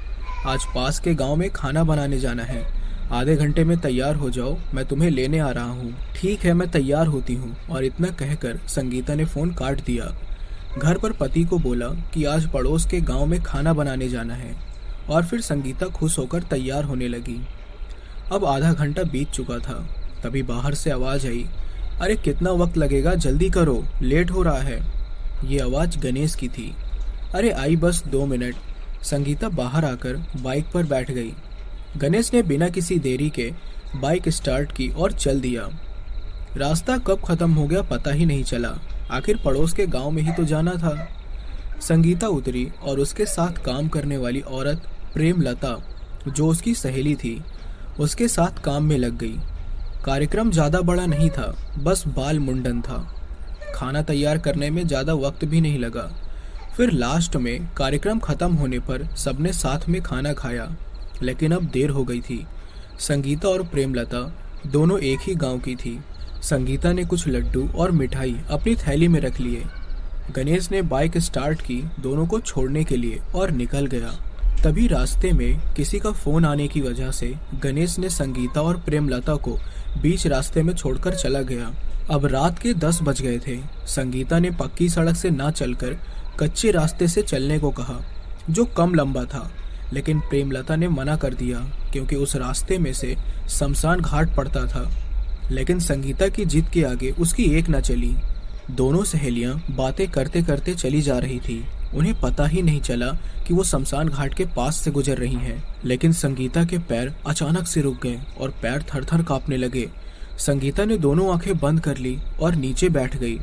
आज पास के गांव में खाना बनाने जाना है, आधे घंटे में तैयार हो जाओ, मैं तुम्हें लेने आ रहा हूँ। ठीक है, मैं तैयार होती हूँ। और इतना कहकर संगीता ने फ़ोन काट दिया। घर पर पति को बोला कि आज पड़ोस के गांव में खाना बनाने जाना है और फिर संगीता खुश होकर तैयार होने लगी। अब आधा घंटा बीत चुका था। तभी बाहर से आवाज़ आई, अरे कितना वक्त लगेगा, जल्दी करो, लेट हो रहा है। ये आवाज़ गणेश की थी। अरे आई बस 2 मिनट। संगीता बाहर आकर बाइक पर बैठ गई। गणेश ने बिना किसी देरी के बाइक स्टार्ट की और चल दिया। रास्ता कब खत्म हो गया पता ही नहीं चला। आखिर पड़ोस के गांव में ही तो जाना था। संगीता उतरी और उसके साथ काम करने वाली औरत प्रेमलता, जो उसकी सहेली थी, उसके साथ काम में लग गई। कार्यक्रम ज़्यादा बड़ा नहीं था, बस बाल मुंडन था। खाना तैयार करने में ज़्यादा वक्त भी नहीं लगा। फिर लास्ट में कार्यक्रम ख़त्म होने पर सबने साथ में खाना खाया, लेकिन अब देर हो गई थी। संगीता और प्रेमलता दोनों एक ही गांव की थी। संगीता ने कुछ लड्डू और मिठाई अपनी थैली में रख लिए। गणेश ने बाइक स्टार्ट की दोनों को छोड़ने के लिए और निकल गया। तभी रास्ते में किसी का फ़ोन आने की वजह से गणेश ने संगीता और प्रेमलता को बीच रास्ते में छोड़कर चला गया। अब रात के 10 बज गए थे। संगीता ने पक्की सड़क से ना चलकर कच्चे रास्ते से चलने को कहा, जो कम लंबा था, लेकिन प्रेमलता ने मना कर दिया क्योंकि उस रास्ते में से शमशान घाट पड़ता था। लेकिन संगीता की जिद के आगे उसकी एक न चली। दोनों सहेलियां बातें करते करते चली जा रही थी। उन्हें पता ही नहीं चला कि वो शमशान घाट के पास से गुजर रही हैं। लेकिन संगीता के पैर अचानक से रुक गए और पैर थर-थर कांपने लगे। संगीता ने दोनों आंखें बंद कर ली और नीचे बैठ गई।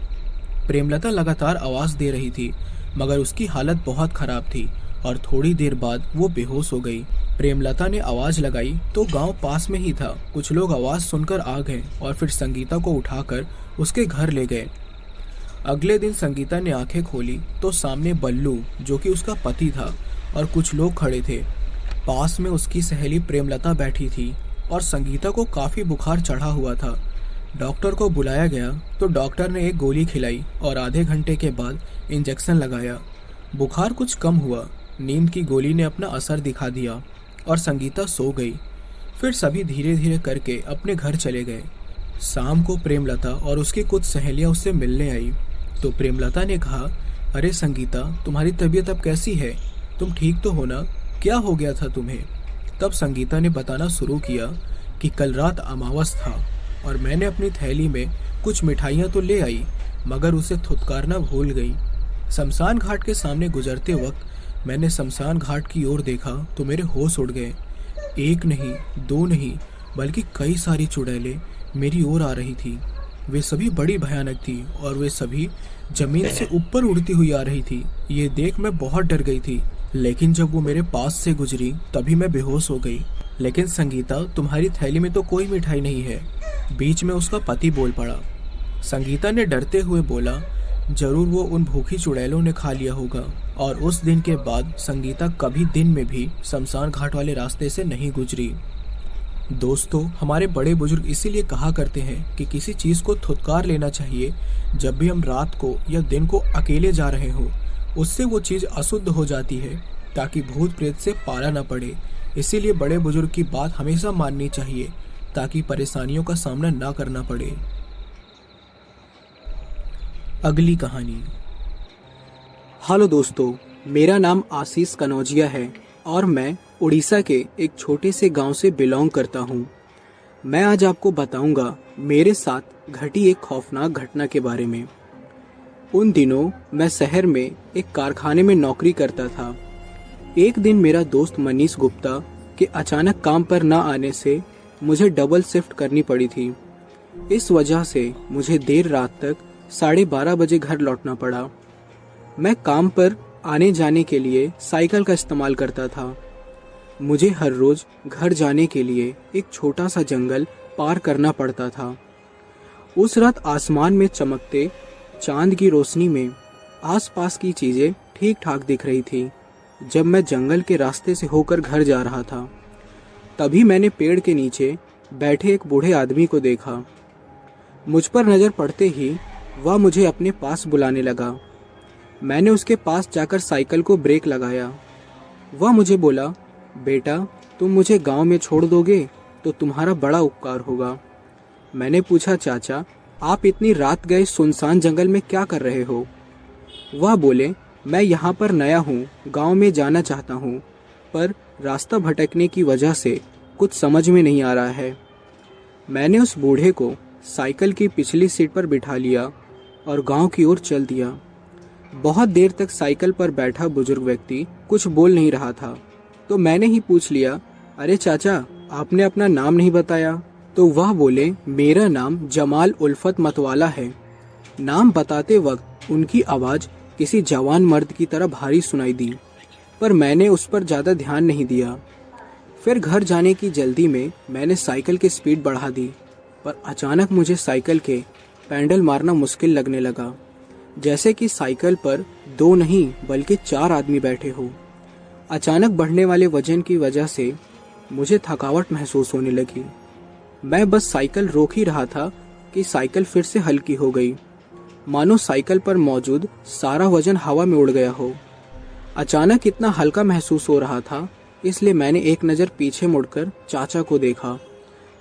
प्रेमलता लगातार आवाज़ दे रही थी, मगर उसकी हालत बहुत खराब थी और थोड़ी देर बाद वो बेहोश हो गई। प्रेमलता ने आवाज़ लगाई तो गांव पास में ही था। कुछ लोग आवाज़ सुनकर आ गए और फिर संगीता को उठाकर उसके घर ले गए। अगले दिन संगीता ने आंखें खोली तो सामने बल्लू, जो कि उसका पति था, और कुछ लोग खड़े थे। पास में उसकी सहेली प्रेमलता बैठी थी और संगीता को काफ़ी बुखार चढ़ा हुआ था। डॉक्टर को बुलाया गया तो डॉक्टर ने एक गोली खिलाई और आधे घंटे के बाद इंजेक्शन लगाया। बुखार कुछ कम हुआ। नींद की गोली ने अपना असर दिखा दिया और संगीता सो गई। फिर सभी धीरे धीरे करके अपने घर चले गए। शाम को प्रेमलता और उसकी कुछ सहेलियां उससे मिलने आई तो प्रेमलता ने कहा, अरे संगीता, तुम्हारी तबीयत अब कैसी है? तुम ठीक तो हो ना? क्या हो गया था तुम्हें? तब संगीता ने बताना शुरू किया कि कल रात अमावस था और मैंने अपनी थैली में कुछ मिठाइयाँ तो ले आई, मगर उसे थुतकारना भूल गई। शमशान घाट के सामने गुजरते वक्त मैंने शमशान घाट की ओर देखा तो मेरे होश उड़ गए। एक नहीं, दो नहीं, बल्कि कई सारी चुड़ैलें मेरी ओर आ रही थी। वे सभी बड़ी भयानक थी और वे सभी जमीन से ऊपर उड़ती हुई आ रही थी। ये देख मैं बहुत डर गई थी, लेकिन जब वो मेरे पास से गुजरी तभी मैं बेहोश हो गई। लेकिन संगीता, तुम्हारी थैली में तो कोई मिठाई नहीं है, बीच में उसका पति बोल पड़ा। संगीता ने डरते हुए बोला, जरूर वो उन भूखी चुड़ैलों ने खा लिया होगा। और उस दिन के बाद संगीता कभी दिन में भी शमशान घाट वाले रास्ते से नहीं गुजरी। दोस्तों, हमारे बड़े बुजुर्ग इसीलिए कहा करते हैं कि किसी चीज़ को थुतकार लेना चाहिए जब भी हम रात को या दिन को अकेले जा रहे हो। उससे वो चीज़ अशुद्ध हो जाती है ताकि भूत प्रेत से पाला न पड़े। इसीलिए बड़े बुजुर्ग की बात हमेशा माननी चाहिए ताकि परेशानियों का सामना ना करना पड़े। अगली कहानी। हेलो दोस्तों, मेरा नाम आशीष कनौजिया है और मैं उड़ीसा के एक छोटे से गांव से बिलोंग करता हूं। मैं आज आपको बताऊंगा मेरे साथ घटी एक खौफनाक घटना के बारे में। उन दिनों मैं शहर में एक कारखाने में नौकरी करता था। एक दिन मेरा दोस्त मनीष गुप्ता के अचानक काम पर न आने से मुझे डबल शिफ्ट करनी पड़ी थी। इस वजह से मुझे देर रात तक 12:30 बजे घर लौटना पड़ा। मैं काम पर आने जाने के लिए साइकिल का इस्तेमाल करता था। मुझे हर रोज घर जाने के लिए एक छोटा सा जंगल पार करना पड़ता था। उस रात आसमान में चमकते चांद की रोशनी में आसपास की चीजें ठीक ठाक दिख रही थी। जब मैं जंगल के रास्ते से होकर घर जा रहा था, तभी मैंने पेड़ के नीचे बैठे एक बूढ़े आदमी को देखा। मुझ पर नजर पड़ते ही वह मुझे अपने पास बुलाने लगा। मैंने उसके पास जाकर साइकिल को ब्रेक लगाया। वह मुझे बोला, बेटा, तुम मुझे गांव में छोड़ दोगे तो तुम्हारा बड़ा उपकार होगा। मैंने पूछा, चाचा, आप इतनी रात गए सुनसान जंगल में क्या कर रहे हो? वह बोले, मैं यहाँ पर नया हूँ, गांव में जाना चाहता हूँ, पर रास्ता भटकने की वजह से कुछ समझ में नहीं आ रहा है। मैंने उस बूढ़े को साइकिल की पिछली सीट पर बिठा लिया और गांव की ओर चल दिया। बहुत देर तक साइकिल पर बैठा बुजुर्ग व्यक्ति कुछ बोल नहीं रहा था, तो मैंने ही पूछ लिया, अरे चाचा, आपने अपना नाम नहीं बताया? तो वह बोले, मेरा नाम जमाल उल्फत मतवाला है। नाम बताते वक्त उनकी आवाज़ किसी जवान मर्द की तरह भारी सुनाई दी, पर मैंने उस पर ज़्यादा ध्यान नहीं दिया। फिर घर जाने की जल्दी में मैंने साइकिल की स्पीड बढ़ा दी, पर अचानक मुझे साइकिल के पैडल मारना मुश्किल लगने लगा, जैसे कि साइकिल पर 2 नहीं बल्कि 4 आदमी बैठे हो। अचानक बढ़ने वाले वजन की वजह से मुझे थकावट महसूस होने लगी। मैं बस साइकिल रोक ही रहा था कि साइकिल फिर से हल्की हो गई, मानो साइकिल पर मौजूद सारा वजन हवा में उड़ गया हो। अचानक इतना हल्का महसूस हो रहा था, इसलिए मैंने एक नज़र पीछे मुड़कर चाचा को देखा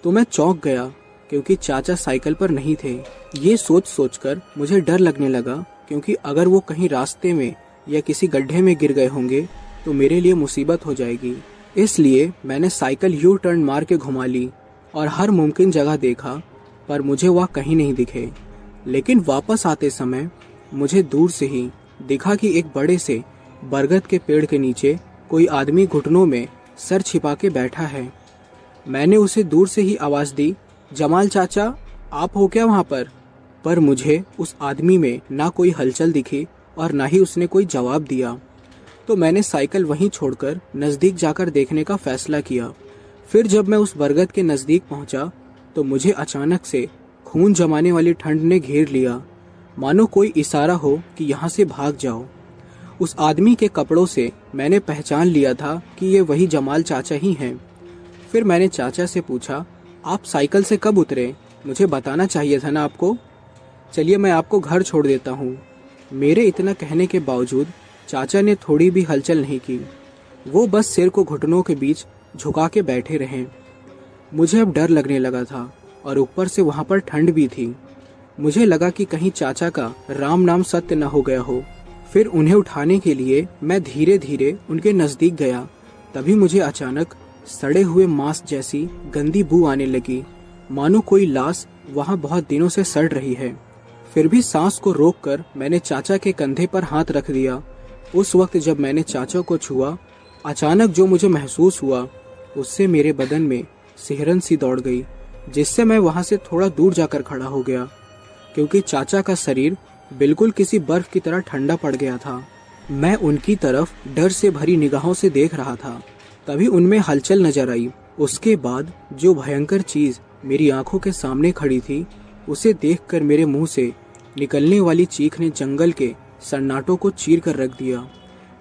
तो मैं चौंक गया, क्योंकि चाचा साइकिल पर नहीं थे। ये सोच सोचकर मुझे डर लगने लगा, क्योंकि अगर वो कहीं रास्ते में या किसी गड्ढे में गिर गए होंगे तो मेरे लिए मुसीबत हो जाएगी। इसलिए मैंने साइकिल यू टर्न मार के घुमा ली और हर मुमकिन जगह देखा, पर मुझे वह कहीं नहीं दिखे। लेकिन वापस आते समय मुझे दूर से ही दिखा कि एक बड़े से बरगद के पेड़ के नीचे कोई आदमी घुटनों में सर छिपा के बैठा है। मैंने उसे दूर से ही आवाज़ दी, जमाल चाचा, आप हो क्या वहाँ पर? पर मुझे उस आदमी में ना कोई हलचल दिखी और ना ही उसने कोई जवाब दिया। तो मैंने साइकिल वहीं छोड़कर नज़दीक जाकर देखने का फैसला किया। फिर जब मैं उस बरगद के नज़दीक पहुंचा तो मुझे अचानक से खून जमाने वाली ठंड ने घेर लिया, मानो कोई इशारा हो कि यहाँ से भाग जाओ। उस आदमी के कपड़ों से मैंने पहचान लिया था कि ये वही जमाल चाचा ही हैं। फिर मैंने चाचा से पूछा, आप साइकिल से कब उतरे? मुझे बताना चाहिए था ना आपको। चलिए मैं आपको घर छोड़ देता हूँ। मेरे इतना कहने के बावजूद चाचा ने थोड़ी भी हलचल नहीं की। वो बस सिर को घुटनों के बीच झुका के बैठे रहे। मुझे अब डर लगने लगा था और ऊपर से वहाँ पर ठंड भी थी। मुझे लगा कि कहीं चाचा का राम नाम सत्य न हो गया हो। फिर उन्हें उठाने के लिए मैं धीरे धीरे उनके नज़दीक गया। तभी मुझे अचानक सड़े हुए मांस जैसी गंदी बू आने लगी, मानो कोई लाश वहाँ बहुत दिनों से सड़ रही है। फिर भी सांस को रोककर मैंने चाचा के कंधे पर हाथ रख दिया। उस वक्त जब मैंने चाचा को छुआ, अचानक जो मुझे महसूस हुआ उससे मेरे बदन में सिहरन सी दौड़ गई, जिससे मैं वहाँ से थोड़ा दूर जाकर खड़ा हो गया, क्योंकि चाचा का शरीर बिल्कुल किसी बर्फ की तरह ठंडा पड़ गया था। मैं उनकी तरफ डर से भरी निगाहों से देख रहा था। तभी उनमें हलचल नजर आई। उसके बाद जो भयंकर चीज मेरी आंखों के सामने खड़ी थी, उसे देखकर मेरे मुंह से निकलने वाली चीख ने जंगल के सन्नाटों को चीर कर रख दिया,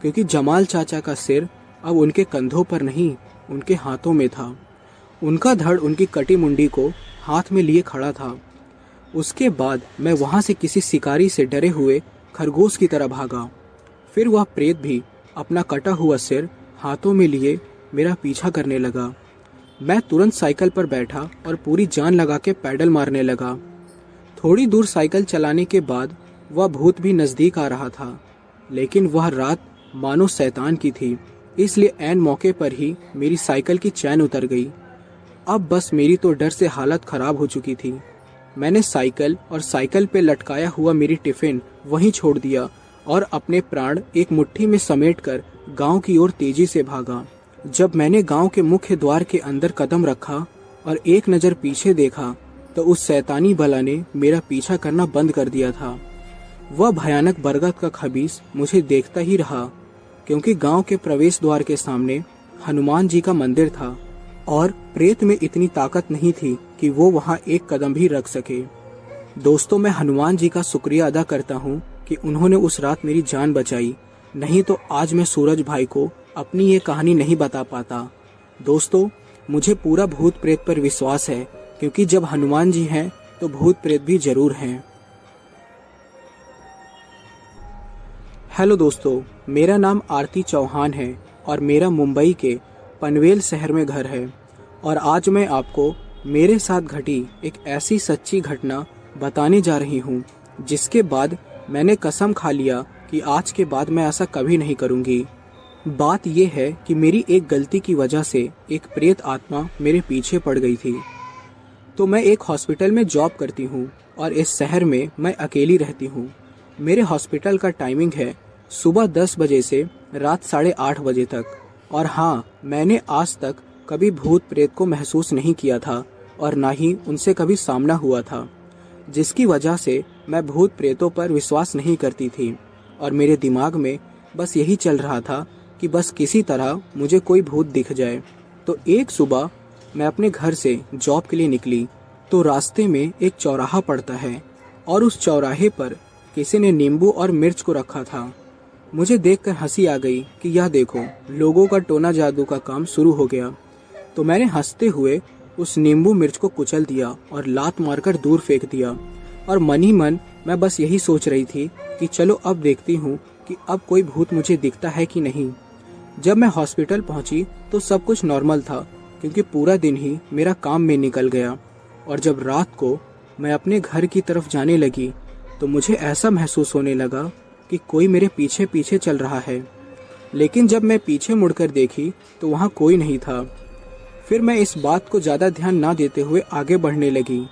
क्योंकि जमाल चाचा का सिर अब उनके कंधों पर नहीं, उनके हाथों में था। उनका धड़ उनकी कटी मुंडी को हाथ में लिए खड़ा था। उसके बाद मैं वहां से किसी शिकारी से डरे हुए खरगोश की तरह भागा। फिर वह प्रेत भी अपना कटा हुआ सिर हाथों में लिए मेरा पीछा करने लगा। मैं तुरंत साइकिल पर बैठा और पूरी जान लगा के पैडल मारने लगा। थोड़ी दूर साइकिल चलाने के बाद वह भूत भी नज़दीक आ रहा था, लेकिन वह रात मानो शैतान की थी, इसलिए ऐन मौके पर ही मेरी साइकिल की चैन उतर गई। अब बस मेरी तो डर से हालत खराब हो चुकी थी। मैंने साइकिल और साइकिल पे लटकाया हुआ मेरी टिफिन वहीं छोड़ दिया और अपने प्राण एक मुट्ठी में समेटकर गांव की ओर तेजी से भागा। जब मैंने गांव के मुख्य द्वार के अंदर कदम रखा और एक नज़र पीछे देखा तो उस शैतानी बला ने मेरा पीछा करना बंद कर दिया था। वह भयानक बरगद का खबीस मुझे देखता ही रहा, क्योंकि गांव के प्रवेश द्वार के सामने हनुमान जी का मंदिर था और प्रेत में इतनी ताकत नहीं थी कि वो वहां एक कदम भी रख सके। दोस्तों, मैं हनुमान जी का शुक्रिया अदा करता हूं कि उन्होंने उस रात मेरी जान बचाई, नहीं तो आज मैं सूरज भाई को अपनी ये कहानी नहीं बता पाता। दोस्तों, मुझे पूरा भूत प्रेत पर विश्वास है, क्योंकि जब हनुमान जी हैं तो भूत प्रेत भी जरूर हैं। हेलो दोस्तों, मेरा नाम आरती चौहान है और मेरा मुंबई के पनवेल शहर में घर है। और आज मैं आपको मेरे साथ घटी एक ऐसी सच्ची घटना बताने जा रही हूँ, जिसके बाद मैंने कसम खा लिया कि आज के बाद मैं ऐसा कभी नहीं करूँगी। बात यह है कि मेरी एक गलती की वजह से एक प्रेत आत्मा मेरे पीछे पड़ गई थी। तो मैं एक हॉस्पिटल में जॉब करती हूँ और इस शहर में मैं अकेली रहती हूँ। मेरे हॉस्पिटल का टाइमिंग है सुबह 10 बजे से रात 8:30 बजे तक। और हाँ, मैंने आज तक कभी भूत प्रेत को महसूस नहीं किया था और ना ही उनसे कभी सामना हुआ था, जिसकी वजह से मैं भूत प्रेतों पर विश्वास नहीं करती थी। और मेरे दिमाग में बस यही चल रहा था कि बस किसी तरह मुझे कोई भूत दिख जाए। तो एक सुबह मैं अपने घर से जॉब के लिए निकली तो रास्ते में एक चौराहा पड़ता है और उस चौराहे पर किसी ने नींबू और मिर्च को रखा था। मुझे देखकर हंसी आ गई कि यह देखो, लोगों का टोना जादू का काम शुरू हो गया। तो मैंने हंसते हुए उस नींबू मिर्च को कुचल दिया और लात मारकर दूर फेंक दिया। और मन ही मन मैं बस यही सोच रही थी कि चलो अब देखती हूँ कि अब कोई भूत मुझे दिखता है कि नहीं। जब मैं हॉस्पिटल पहुंची तो सब कुछ नॉर्मल था, क्योंकि पूरा दिन ही मेरा काम में निकल गया। और जब रात को मैं अपने घर की तरफ जाने लगी तो मुझे ऐसा महसूस होने लगा कि कोई मेरे पीछे पीछे चल रहा है। लेकिन जब मैं पीछे मुड़कर देखी तो वहाँ कोई नहीं था। फिर मैं इस बात को ज़्यादा ध्यान ना देते हुए आगे बढ़ने लगी।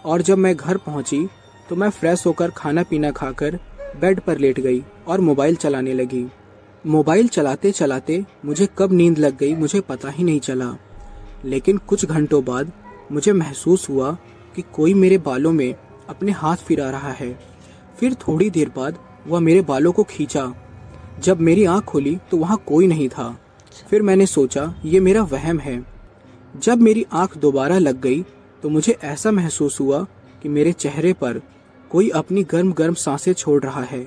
और जब मैं घर पहुँची तो मैं फ्रेश होकर खाना पीना खाकर बेड पर लेट गई और मोबाइल चलाने लगी। मोबाइल चलाते चलाते मुझे कब नींद लग गई मुझे पता ही नहीं चला। लेकिन कुछ घंटों बाद मुझे महसूस हुआ कि कोई मेरे बालों में अपने हाथ फिरा रहा है। फिर थोड़ी देर बाद वह मेरे बालों को खींचा। जब मेरी आंख खोली तो वहाँ कोई नहीं था। फिर मैंने सोचा ये मेरा वहम है। जब मेरी आंख दोबारा लग गई तो मुझे ऐसा महसूस हुआ कि मेरे चेहरे पर कोई अपनी गर्म गर्म सांसें छोड़ रहा है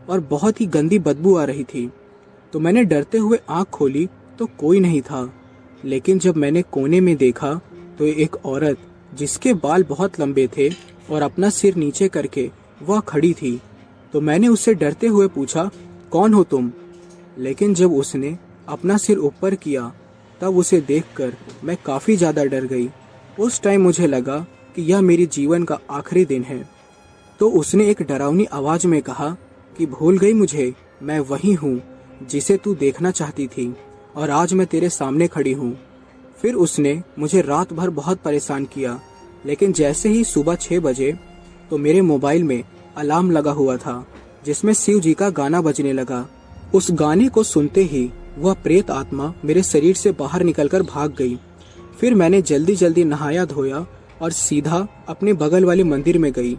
और बहुत ही गंदी बदबू आ रही थी। तो मैंने डरते हुए आंख खोली तो कोई नहीं था। लेकिन जब मैंने कोने में देखा तो एक औरत जिसके बाल बहुत लंबे थे और अपना सिर नीचे करके वह खड़ी थी। तो मैंने उससे डरते हुए पूछा, कौन हो तुम? लेकिन जब उसने अपना सिर ऊपर किया तब उसे देखकर मैं काफ़ी ज़्यादा डर गई। उस टाइम मुझे लगा कि यह मेरी जीवन का आखिरी दिन है। तो उसने एक डरावनी आवाज़ में कहा कि भूल गई मुझे, मैं वही हूँ जिसे तू देखना चाहती थी और आज मैं तेरे सामने खड़ी हूँ। फिर उसने मुझे रात भर बहुत परेशान किया। लेकिन जैसे ही सुबह 6 बजे तो मेरे मोबाइल में अलार्म लगा हुआ था जिसमें शिव जी का गाना बजने लगा। उस गाने को सुनते ही वह प्रेत आत्मा मेरे शरीर से बाहर निकलकर भाग गई। फिर मैंने जल्दी जल्दी नहाया धोया और सीधा अपने बगल वाले मंदिर में गई।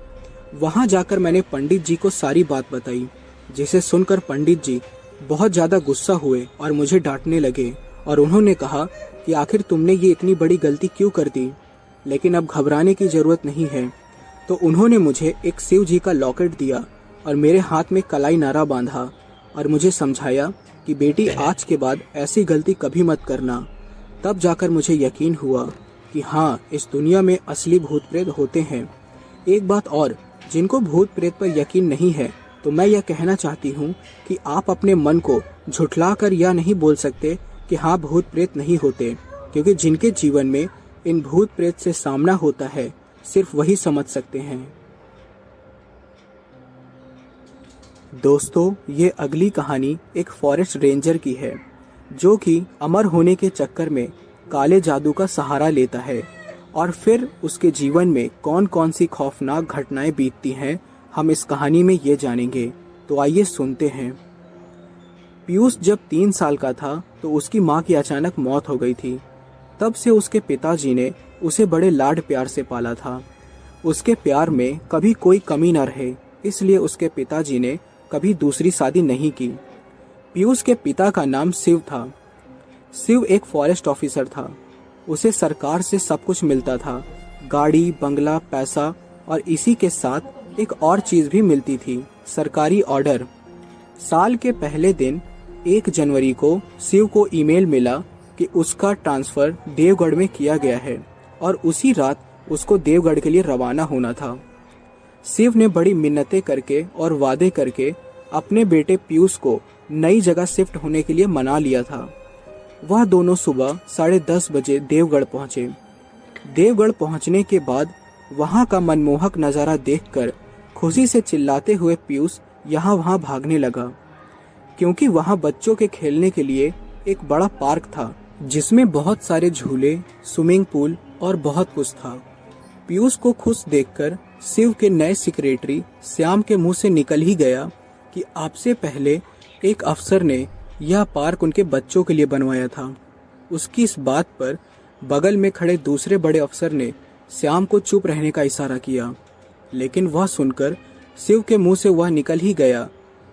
वहां जाकर मैंने पंडित जी को सारी बात बताई, जिसे सुनकर पंडित जी बहुत ज़्यादा गुस्सा हुए और मुझे डांटने लगे। और उन्होंने कहा कि आखिर तुमने ये इतनी बड़ी गलती क्यों कर दी, लेकिन अब घबराने की ज़रूरत नहीं है। तो उन्होंने मुझे एक शिव जी का लॉकेट दिया और मेरे हाथ में कलाई नारा बांधा और मुझे समझाया कि बेटी आज के बाद ऐसी गलती कभी मत करना। तब जाकर मुझे यकीन हुआ कि हाँ, इस दुनिया में असली भूत प्रेत होते हैं। एक बात और, जिनको भूत प्रेत पर यकीन नहीं है तो मैं यह कहना चाहती हूँ कि आप अपने मन को झुठलाकर यह नहीं बोल सकते कि हाँ, भूत प्रेत नहीं होते, क्योंकि जिनके जीवन में इन भूत प्रेत से सामना होता है सिर्फ वही समझ सकते हैं। दोस्तों, ये अगली कहानी एक फॉरेस्ट रेंजर की है जो कि अमर होने के चक्कर में काले जादू का सहारा लेता है और फिर उसके जीवन में कौन कौन सी खौफनाक घटनाएं बीतती हैं, हम इस कहानी में ये जानेंगे। तो आइए सुनते हैं। पीयूष जब 3 साल का था तो उसकी माँ की अचानक मौत हो गई थी। तब से उसके पिताजी ने उसे बड़े लाड प्यार से पाला था। उसके प्यार में कभी कोई कमी न रहे, इसलिए उसके पिताजी ने कभी दूसरी शादी नहीं की। पीयूष के पिता का नाम शिव था। शिव एक फॉरेस्ट ऑफिसर था। उसे सरकार से सब कुछ मिलता था, गाड़ी, बंगला, पैसा, और इसी के साथ एक और चीज भी मिलती थी, सरकारी ऑर्डर। साल के पहले दिन 1 जनवरी को शिव को ईमेल मिला कि उसका ट्रांसफर देवगढ़ में किया गया है और उसी रात उसको देवगढ़ के लिए रवाना होना था। शिव ने बड़ी मिन्नतें करके और वादे करके अपने बेटे पीयूष को नई जगह शिफ्ट होने के लिए मना लिया था। वह दोनों सुबह 10:30 बजे देवगढ़ पहुंचे। देवगढ़ पहुंचने के बाद वहां का मनमोहक नज़ारा देखकर खुशी से चिल्लाते हुए पीयूष यहाँ वहां भागने लगा, क्योंकि वहां बच्चों के खेलने के लिए एक बड़ा पार्क था जिसमें बहुत सारे झूले, स्विमिंग पूल और बहुत कुछ था। पीयूष को खुश देखकर शिव के नए सेक्रेटरी श्याम के मुंह से निकल ही गया कि आपसे पहले एक अफसर ने यह पार्क उनके बच्चों के लिए बनवाया था। उसकी इस बात पर बगल में खड़े दूसरे बड़े अफसर ने श्याम को चुप रहने का इशारा किया, लेकिन वह सुनकर शिव के मुंह से वह निकल ही गया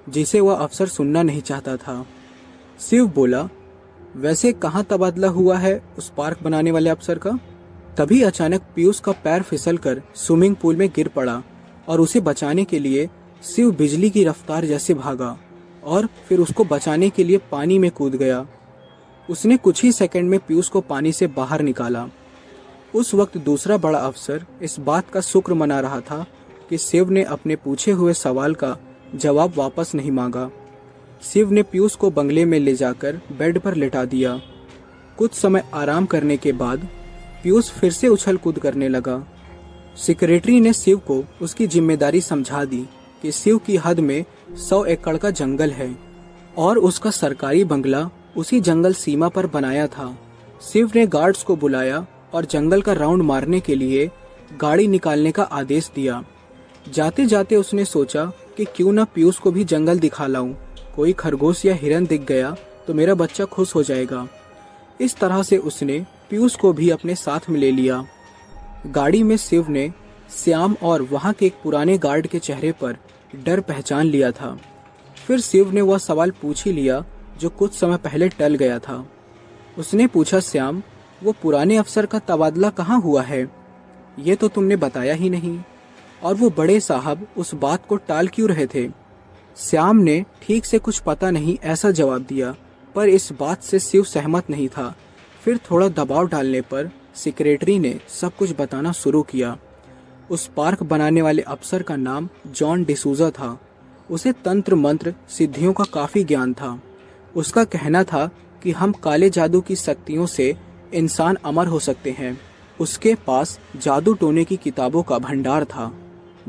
जिसे वह अफसर सुनना नहीं चाहता था। शिव बोला, वैसे कहाँ तबादला हुआ है उस पार्क बनाने वाले अफसर का? तभी अचानक पीयूष का पैर फिसलकर स्विमिंग पूल में गिर पड़ा और उसे बचाने के लिए शिव बिजली की रफ्तार जैसे भागा और फिर उसको बचाने के लिए पानी में कूद गया। उसने कुछ ही सेकंड में पीयूष को पानी से बाहर निकाला। उस वक्त दूसरा बड़ा अफसर इस बात का शुक्र मना रहा था कि शिव ने अपने पूछे हुए सवाल का जवाब वापस नहीं मांगा। शिव ने पीयूष को बंगले में ले जाकर बेड पर लेटा दिया। कुछ समय आराम करने के बाद पीयूष फिर से उछल कूद करने लगा। सेक्रेटरी ने शिव को उसकी जिम्मेदारी समझा दी कि शिव की हद में 100 एकड़ का जंगल है और उसका सरकारी बंगला उसी जंगल सीमा पर बनाया था। शिव ने गार्ड्स को बुलाया और जंगल का राउंड मारने के लिए गाड़ी निकालने का आदेश दिया। जाते जाते उसने सोचा कि क्यों न पीयूष को भी जंगल दिखा लाऊं। कोई खरगोश या हिरन दिख गया तो मेरा बच्चा खुश हो जाएगा। इस तरह से उसने पीयूष को भी अपने साथ में ले लिया। गाड़ी में शिव ने श्याम और वहां के एक पुराने गार्ड के चेहरे पर डर पहचान लिया था। फिर शिव ने वह सवाल पूछ ही लिया जो कुछ समय पहले टल गया था। उसने पूछा, श्याम, वो पुराने अफसर का तबादला कहाँ हुआ है? ये तो तुमने बताया ही नहीं। और वो बड़े साहब उस बात को टाल क्यों रहे थे? श्याम ने ठीक से कुछ पता नहीं ऐसा जवाब दिया, पर इस बात से शिव सहमत नहीं था। फिर थोड़ा दबाव डालने पर सेक्रेटरी ने सब कुछ बताना शुरू किया। उस पार्क बनाने वाले अफसर का नाम जॉन डिसूजा था। उसे तंत्र मंत्र सिद्धियों का काफी ज्ञान था। उसका कहना था कि हम काले जादू की शक्तियों से इंसान अमर हो सकते हैं। उसके पास जादू टोने की किताबों का भंडार था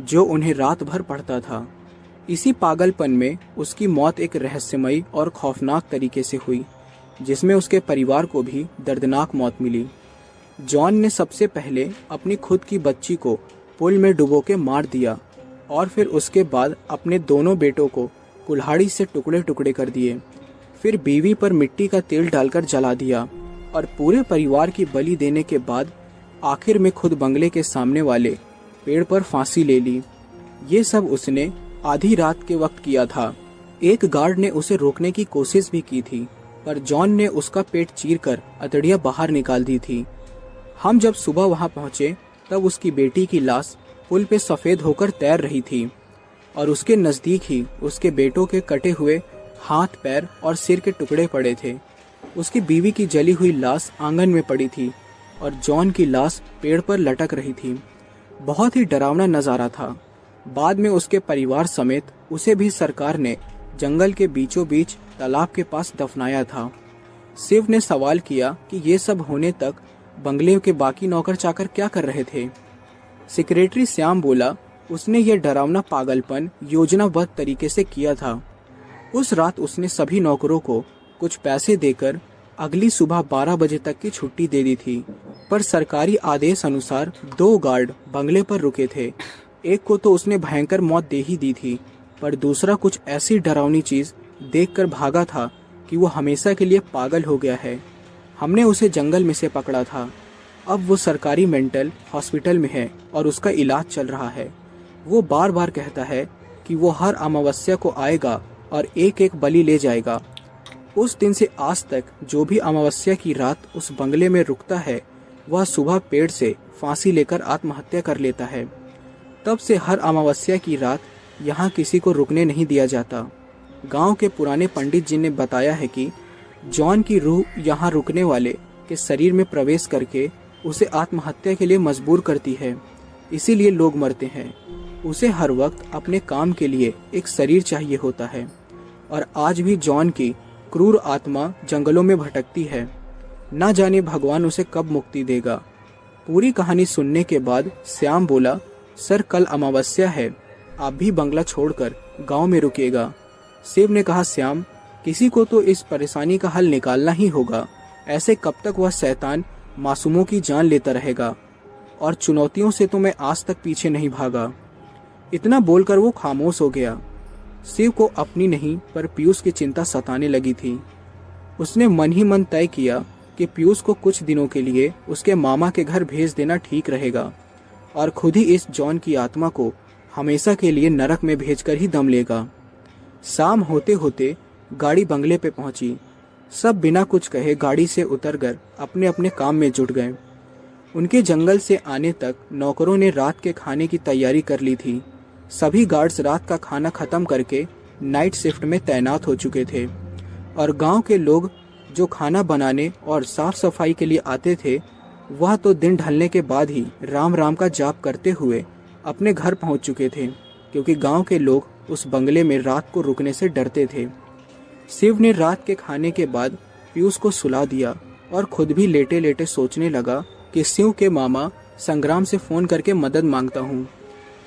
जो उन्हें रात भर पढ़ता था। इसी पागलपन में उसकी मौत एक रहस्यमयी और खौफनाक तरीके से हुई, जिसमें उसके परिवार को भी दर्दनाक मौत मिली। जॉन ने सबसे पहले अपनी खुद की बच्ची को पुल में डुबो के मार दिया और फिर उसके बाद अपने दोनों बेटों को कुल्हाड़ी से टुकड़े टुकड़े कर दिए। फिर बीवी पर मिट्टी का तेल डालकर जला दिया और पूरे परिवार की बलि देने के बाद आखिर में खुद बंगले के सामने वाले पेड़ पर फांसी ले ली। ये सब उसने आधी रात के वक्त किया था। एक गार्ड ने उसे रोकने की कोशिश भी की थी, पर जॉन ने उसका पेट चीरकर अतड़ियाँ बाहर निकाल दी थी। हम जब सुबह वहां पहुंचे तब उसकी बेटी की लाश पुल पे सफ़ेद होकर तैर रही थी और उसके नज़दीक ही उसके बेटों के कटे हुए हाथ, पैर और सिर के टुकड़े पड़े थे। उसकी बीवी की जली हुई लाश आंगन में पड़ी थी और जॉन की लाश पेड़ पर लटक रही थी। बहुत ही डरावना नज़ारा था। बाद में उसके परिवार समेत उसे भी सरकार ने जंगल के बीचों बीच तालाब के पास दफनाया था। शिव ने सवाल किया कि ये सब होने तक बंगले के बाकी नौकर चाकर क्या कर रहे थे। सेक्रेटरी श्याम बोला, उसने ये डरावना पागलपन योजनाबद्ध तरीके से किया था। उस रात उसने सभी नौकरों को कुछ पैसे देकर अगली सुबह 12 बजे तक की छुट्टी दे दी थी, पर सरकारी आदेश अनुसार 2 गार्ड बंगले पर रुके थे। एक को तो उसने भयंकर मौत दे ही दी थी, पर दूसरा कुछ ऐसी डरावनी चीज देखकर भागा था कि वो हमेशा के लिए पागल हो गया है। हमने उसे जंगल में से पकड़ा था। अब वो सरकारी मेंटल हॉस्पिटल में है और उसका इलाज चल रहा है। वो बार बार कहता है कि वो हर अमावस्या को आएगा और एक एक बलि ले जाएगा। उस दिन से आज तक जो भी अमावस्या की रात उस बंगले में रुकता है, वह सुबह पेड़ से फांसी लेकर आत्महत्या कर लेता है। तब से हर अमावस्या की रात यहाँ किसी को रुकने नहीं दिया जाता। गांव के पुराने पंडित जी ने बताया है कि जॉन की रूह यहाँ रुकने वाले के शरीर में प्रवेश करके उसे आत्महत्या के लिए मजबूर करती है, इसीलिए लोग मरते हैं। उसे हर वक्त अपने काम के लिए एक शरीर चाहिए होता है और आज भी जॉन की क्रूर आत्मा जंगलों में भटकती है। ना जाने भगवान उसे कब मुक्ति देगा। पूरी कहानी सुनने के बाद श्याम बोला, सर कल अमावस्या है, आप भी बंगला छोड़कर गांव में रुकिएगा। शिव ने कहा, श्याम किसी को तो इस परेशानी का हल निकालना ही होगा। ऐसे कब तक वह शैतान मासूमों की जान लेता रहेगा, और चुनौतियों से तो मैं आज तक पीछे नहीं भागा। इतना बोलकर वो खामोश हो गया। शिव को अपनी नहीं पर पीयूष की चिंता सताने लगी थी। उसने मन ही मन तय किया कि पीयूष को कुछ दिनों के लिए उसके मामा के घर भेज देना ठीक रहेगा और खुद ही इस जॉन की आत्मा को हमेशा के लिए नरक में भेजकर ही दम लेगा। शाम होते होते गाड़ी बंगले पे पहुंची। सब बिना कुछ कहे गाड़ी से उतरकर अपने अपने काम में जुट गए। उनके जंगल से आने तक नौकरों ने रात के खाने की तैयारी कर ली थी। सभी गार्ड्स रात का खाना खत्म करके नाइट शिफ्ट में तैनात हो चुके थे और गांव के लोग जो खाना बनाने और साफ सफाई के लिए आते थे, वह तो दिन ढलने के बाद ही राम राम का जाप करते हुए अपने घर पहुंच चुके थे, क्योंकि गांव के लोग उस बंगले में रात को रुकने से डरते थे। शिव ने रात के खाने के बाद पीयूष को सुला दिया और खुद भी लेटे लेटे सोचने लगा कि शिव के मामा संग्राम से फोन करके मदद मांगता हूँ।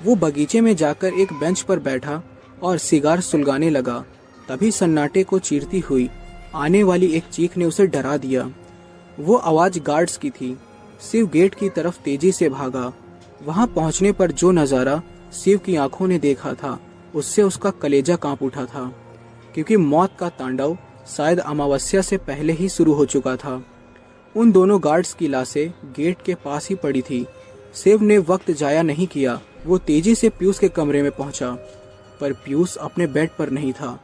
वो बगीचे में जाकर एक बेंच पर बैठा और सिगार सुलगाने लगा। तभी सन्नाटे को चीरती हुई आने वाली एक चीख ने उसे डरा दिया। वो आवाज गार्ड्स की थी। शिव गेट की तरफ तेजी से भागा। वहां पहुंचने पर जो नजारा शिव की आंखों ने देखा था, उससे उसका कलेजा कांप उठा था, क्योंकि मौत का तांडव शायद अमावस्या से पहले ही शुरू हो चुका था। उन दोनों गार्ड्स की लाशें गेट के पास ही पड़ी थी। शिव ने वक्त जाया नहीं किया। वो तेजी से पीयूष के कमरे में पहुंचा, पर पीयूष अपने बेड पर नहीं था।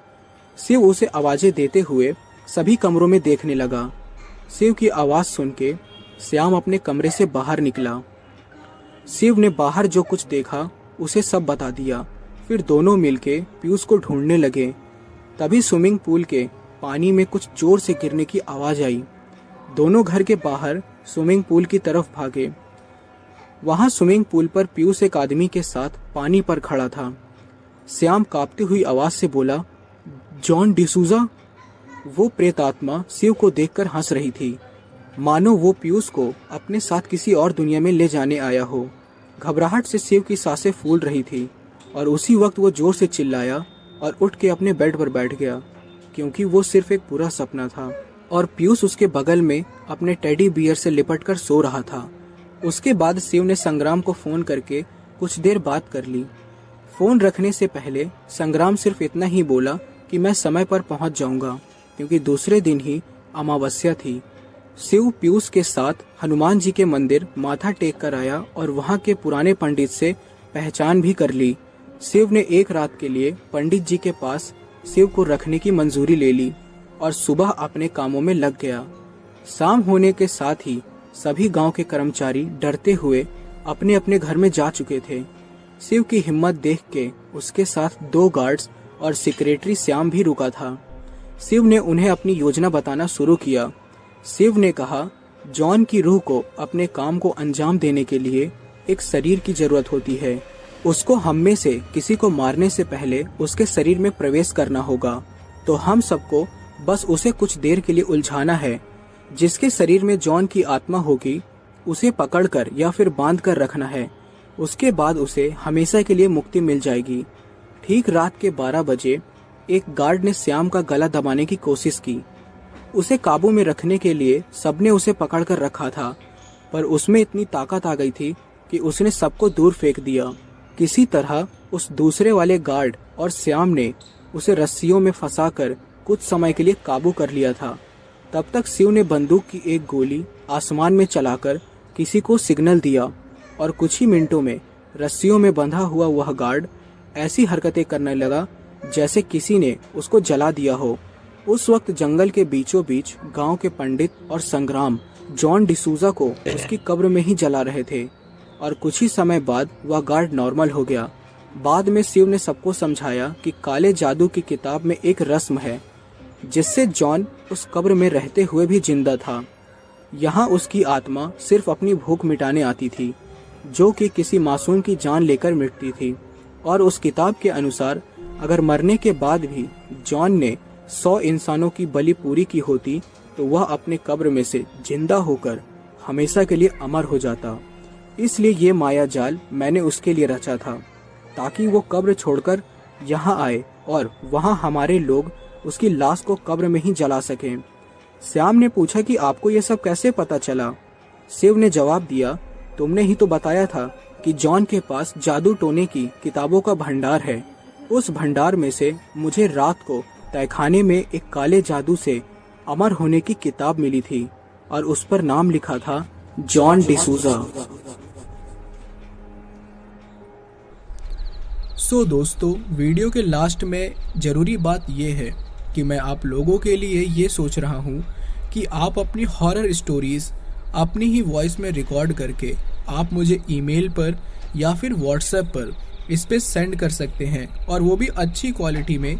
शिव उसे आवाजें देते हुए सभी कमरों में देखने लगा। शिव की आवाज सुन के श्याम अपने कमरे से बाहर निकला। शिव ने बाहर जो कुछ देखा उसे सब बता दिया। फिर दोनों मिलके पीयूष को ढूंढने लगे। तभी स्विमिंग पूल के पानी में कुछ जोर से गिरने की आवाज आई। दोनों घर के बाहर स्विमिंग पूल की तरफ भागे। वहां स्विमिंग पूल पर पीयूष एक आदमी के साथ पानी पर खड़ा था। श्याम कांपती हुई आवाज से बोला, जॉन डिसूजा। वो प्रेतात्मा शिव को देखकर हंस रही थी, मानो वो पीयूष को अपने साथ किसी और दुनिया में ले जाने आया हो। घबराहट से शिव की सांसें फूल रही थी और उसी वक्त वो जोर से चिल्लाया और उठ के अपने बेड पर बैठ गया, क्योंकि वो सिर्फ एक बुरा सपना था और पीयूष उसके बगल में अपने टेडी बियर से लिपटकर सो रहा था। उसके बाद शिव ने संग्राम को फोन करके कुछ देर बात कर ली। फोन रखने से पहले संग्राम सिर्फ इतना ही बोला कि मैं समय पर पहुंच जाऊंगा, क्योंकि दूसरे दिन ही अमावस्या थी। शिव पीयूष के साथ हनुमान जी के मंदिर माथा टेक कर आया और वहां के पुराने पंडित से पहचान भी कर ली। शिव ने एक रात के लिए पंडित जी के पास शिव को रखने की मंजूरी ले ली और सुबह अपने कामों में लग गया। शाम होने के साथ ही सभी गांव के कर्मचारी डरते हुए अपने अपने घर में जा चुके थे। शिव की हिम्मत देख के उसके साथ 2 गार्ड्स और सेक्रेटरी श्याम भी रुका था। शिव ने उन्हें अपनी योजना बताना शुरू किया। शिव ने कहा, जॉन की रूह को अपने काम को अंजाम देने के लिए एक शरीर की जरूरत होती है। उसको हम में से किसी को मारने से पहले उसके शरीर में प्रवेश करना होगा। तो हम सबको बस उसे कुछ देर के लिए उलझाना है। जिसके शरीर में जॉन की आत्मा होगी उसे पकड़कर या फिर बांध कर रखना है। उसके बाद उसे हमेशा के लिए मुक्ति मिल जाएगी। ठीक रात के 12 बजे एक गार्ड ने श्याम का गला दबाने की कोशिश की। उसे काबू में रखने के लिए सबने उसे पकड़कर रखा था, पर उसमें इतनी ताकत आ गई थी कि उसने सबको दूर फेंक दिया। किसी तरह उस दूसरे वाले गार्ड और श्याम ने उसे रस्सियों में फंसाकर कुछ समय के लिए काबू कर लिया था। तब तक शिव ने बंदूक की एक गोली आसमान में चलाकर किसी को सिग्नल दिया और कुछ ही मिनटों में रस्सियों में बंधा हुआ वह गार्ड ऐसी हरकतें करने लगा जैसे किसी ने उसको जला दिया हो। उस वक्त जंगल के बीचों बीच गांव के पंडित और संग्राम जॉन डिसूजा को उसकी कब्र में ही जला रहे थे और कुछ ही समय बाद वह गार्ड नॉर्मल हो गया। बाद में शिव ने सबको समझाया कि काले जादू की किताब में एक रस्म है जिससे जॉन उस कब्र में रहते हुए भी जिंदा था। यहाँ उसकी आत्मा सिर्फ अपनी भूख मिटाने आती थी, जो कि किसी मासूम की जान लेकर मिटती थी। और उस किताब के अनुसार अगर मरने के बाद भी जॉन ने 100 इंसानों की बलि पूरी की होती तो वह अपने कब्र में से जिंदा होकर हमेशा के लिए अमर हो जाता। इसलिए ये माया जाल मैंने उसके लिए रचा था, ताकि वो कब्र छोड़कर यहाँ आए और वहाँ हमारे लोग उसकी लाश को कब्र में ही जला सकें। श्याम ने पूछा कि आपको ये सब कैसे पता चला? शिव ने जवाब दिया, तुमने ही तो बताया था कि जॉन के पास जादू टोने की किताबों का भंडार है। उस भंडार में से मुझे रात को तहखाने में एक काले जादू से अमर होने की किताब मिली थी और उस पर नाम लिखा था जॉन डिसूजा। सो दोस्तों, वीडियो के लास्ट में ज़रूरी बात यह है कि मैं आप लोगों के लिए ये सोच रहा हूँ कि आप अपनी हॉरर स्टोरीज़ अपनी ही वॉइस में रिकॉर्ड करके आप मुझे ईमेल पर या फिर व्हाट्सएप पर इस पे सेंड कर सकते हैं, और वो भी अच्छी क्वालिटी में।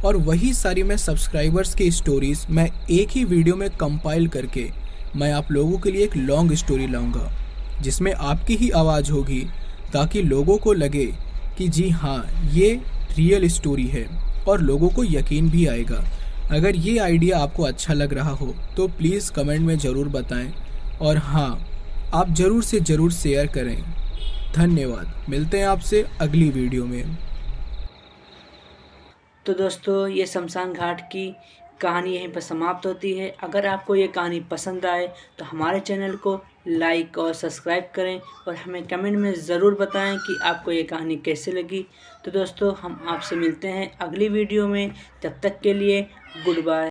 और वही सारी मैं सब्सक्राइबर्स की स्टोरीज़ मैं एक ही वीडियो में कंपाइल करके मैं आप लोगों के लिए एक लॉन्ग स्टोरी लाऊंगा जिसमें आपकी ही आवाज़ होगी, ताकि लोगों को लगे कि जी हाँ, ये रियल स्टोरी है और लोगों को यकीन भी आएगा। अगर ये आइडिया आपको अच्छा लग रहा हो तो प्लीज़ कमेंट में ज़रूर बताएं, और हाँ, आप ज़रूर से ज़रूर शेयर करें। धन्यवाद। मिलते हैं आपसे अगली वीडियो में। तो दोस्तों, ये शमशान घाट की कहानी यहीं पर समाप्त होती है। अगर आपको ये कहानी पसंद आए तो हमारे चैनल को लाइक और सब्सक्राइब करें और हमें कमेंट में ज़रूर बताएं कि आपको ये कहानी कैसे लगी। तो दोस्तों, हम आपसे मिलते हैं अगली वीडियो में। तब तक के लिए गुड बाय।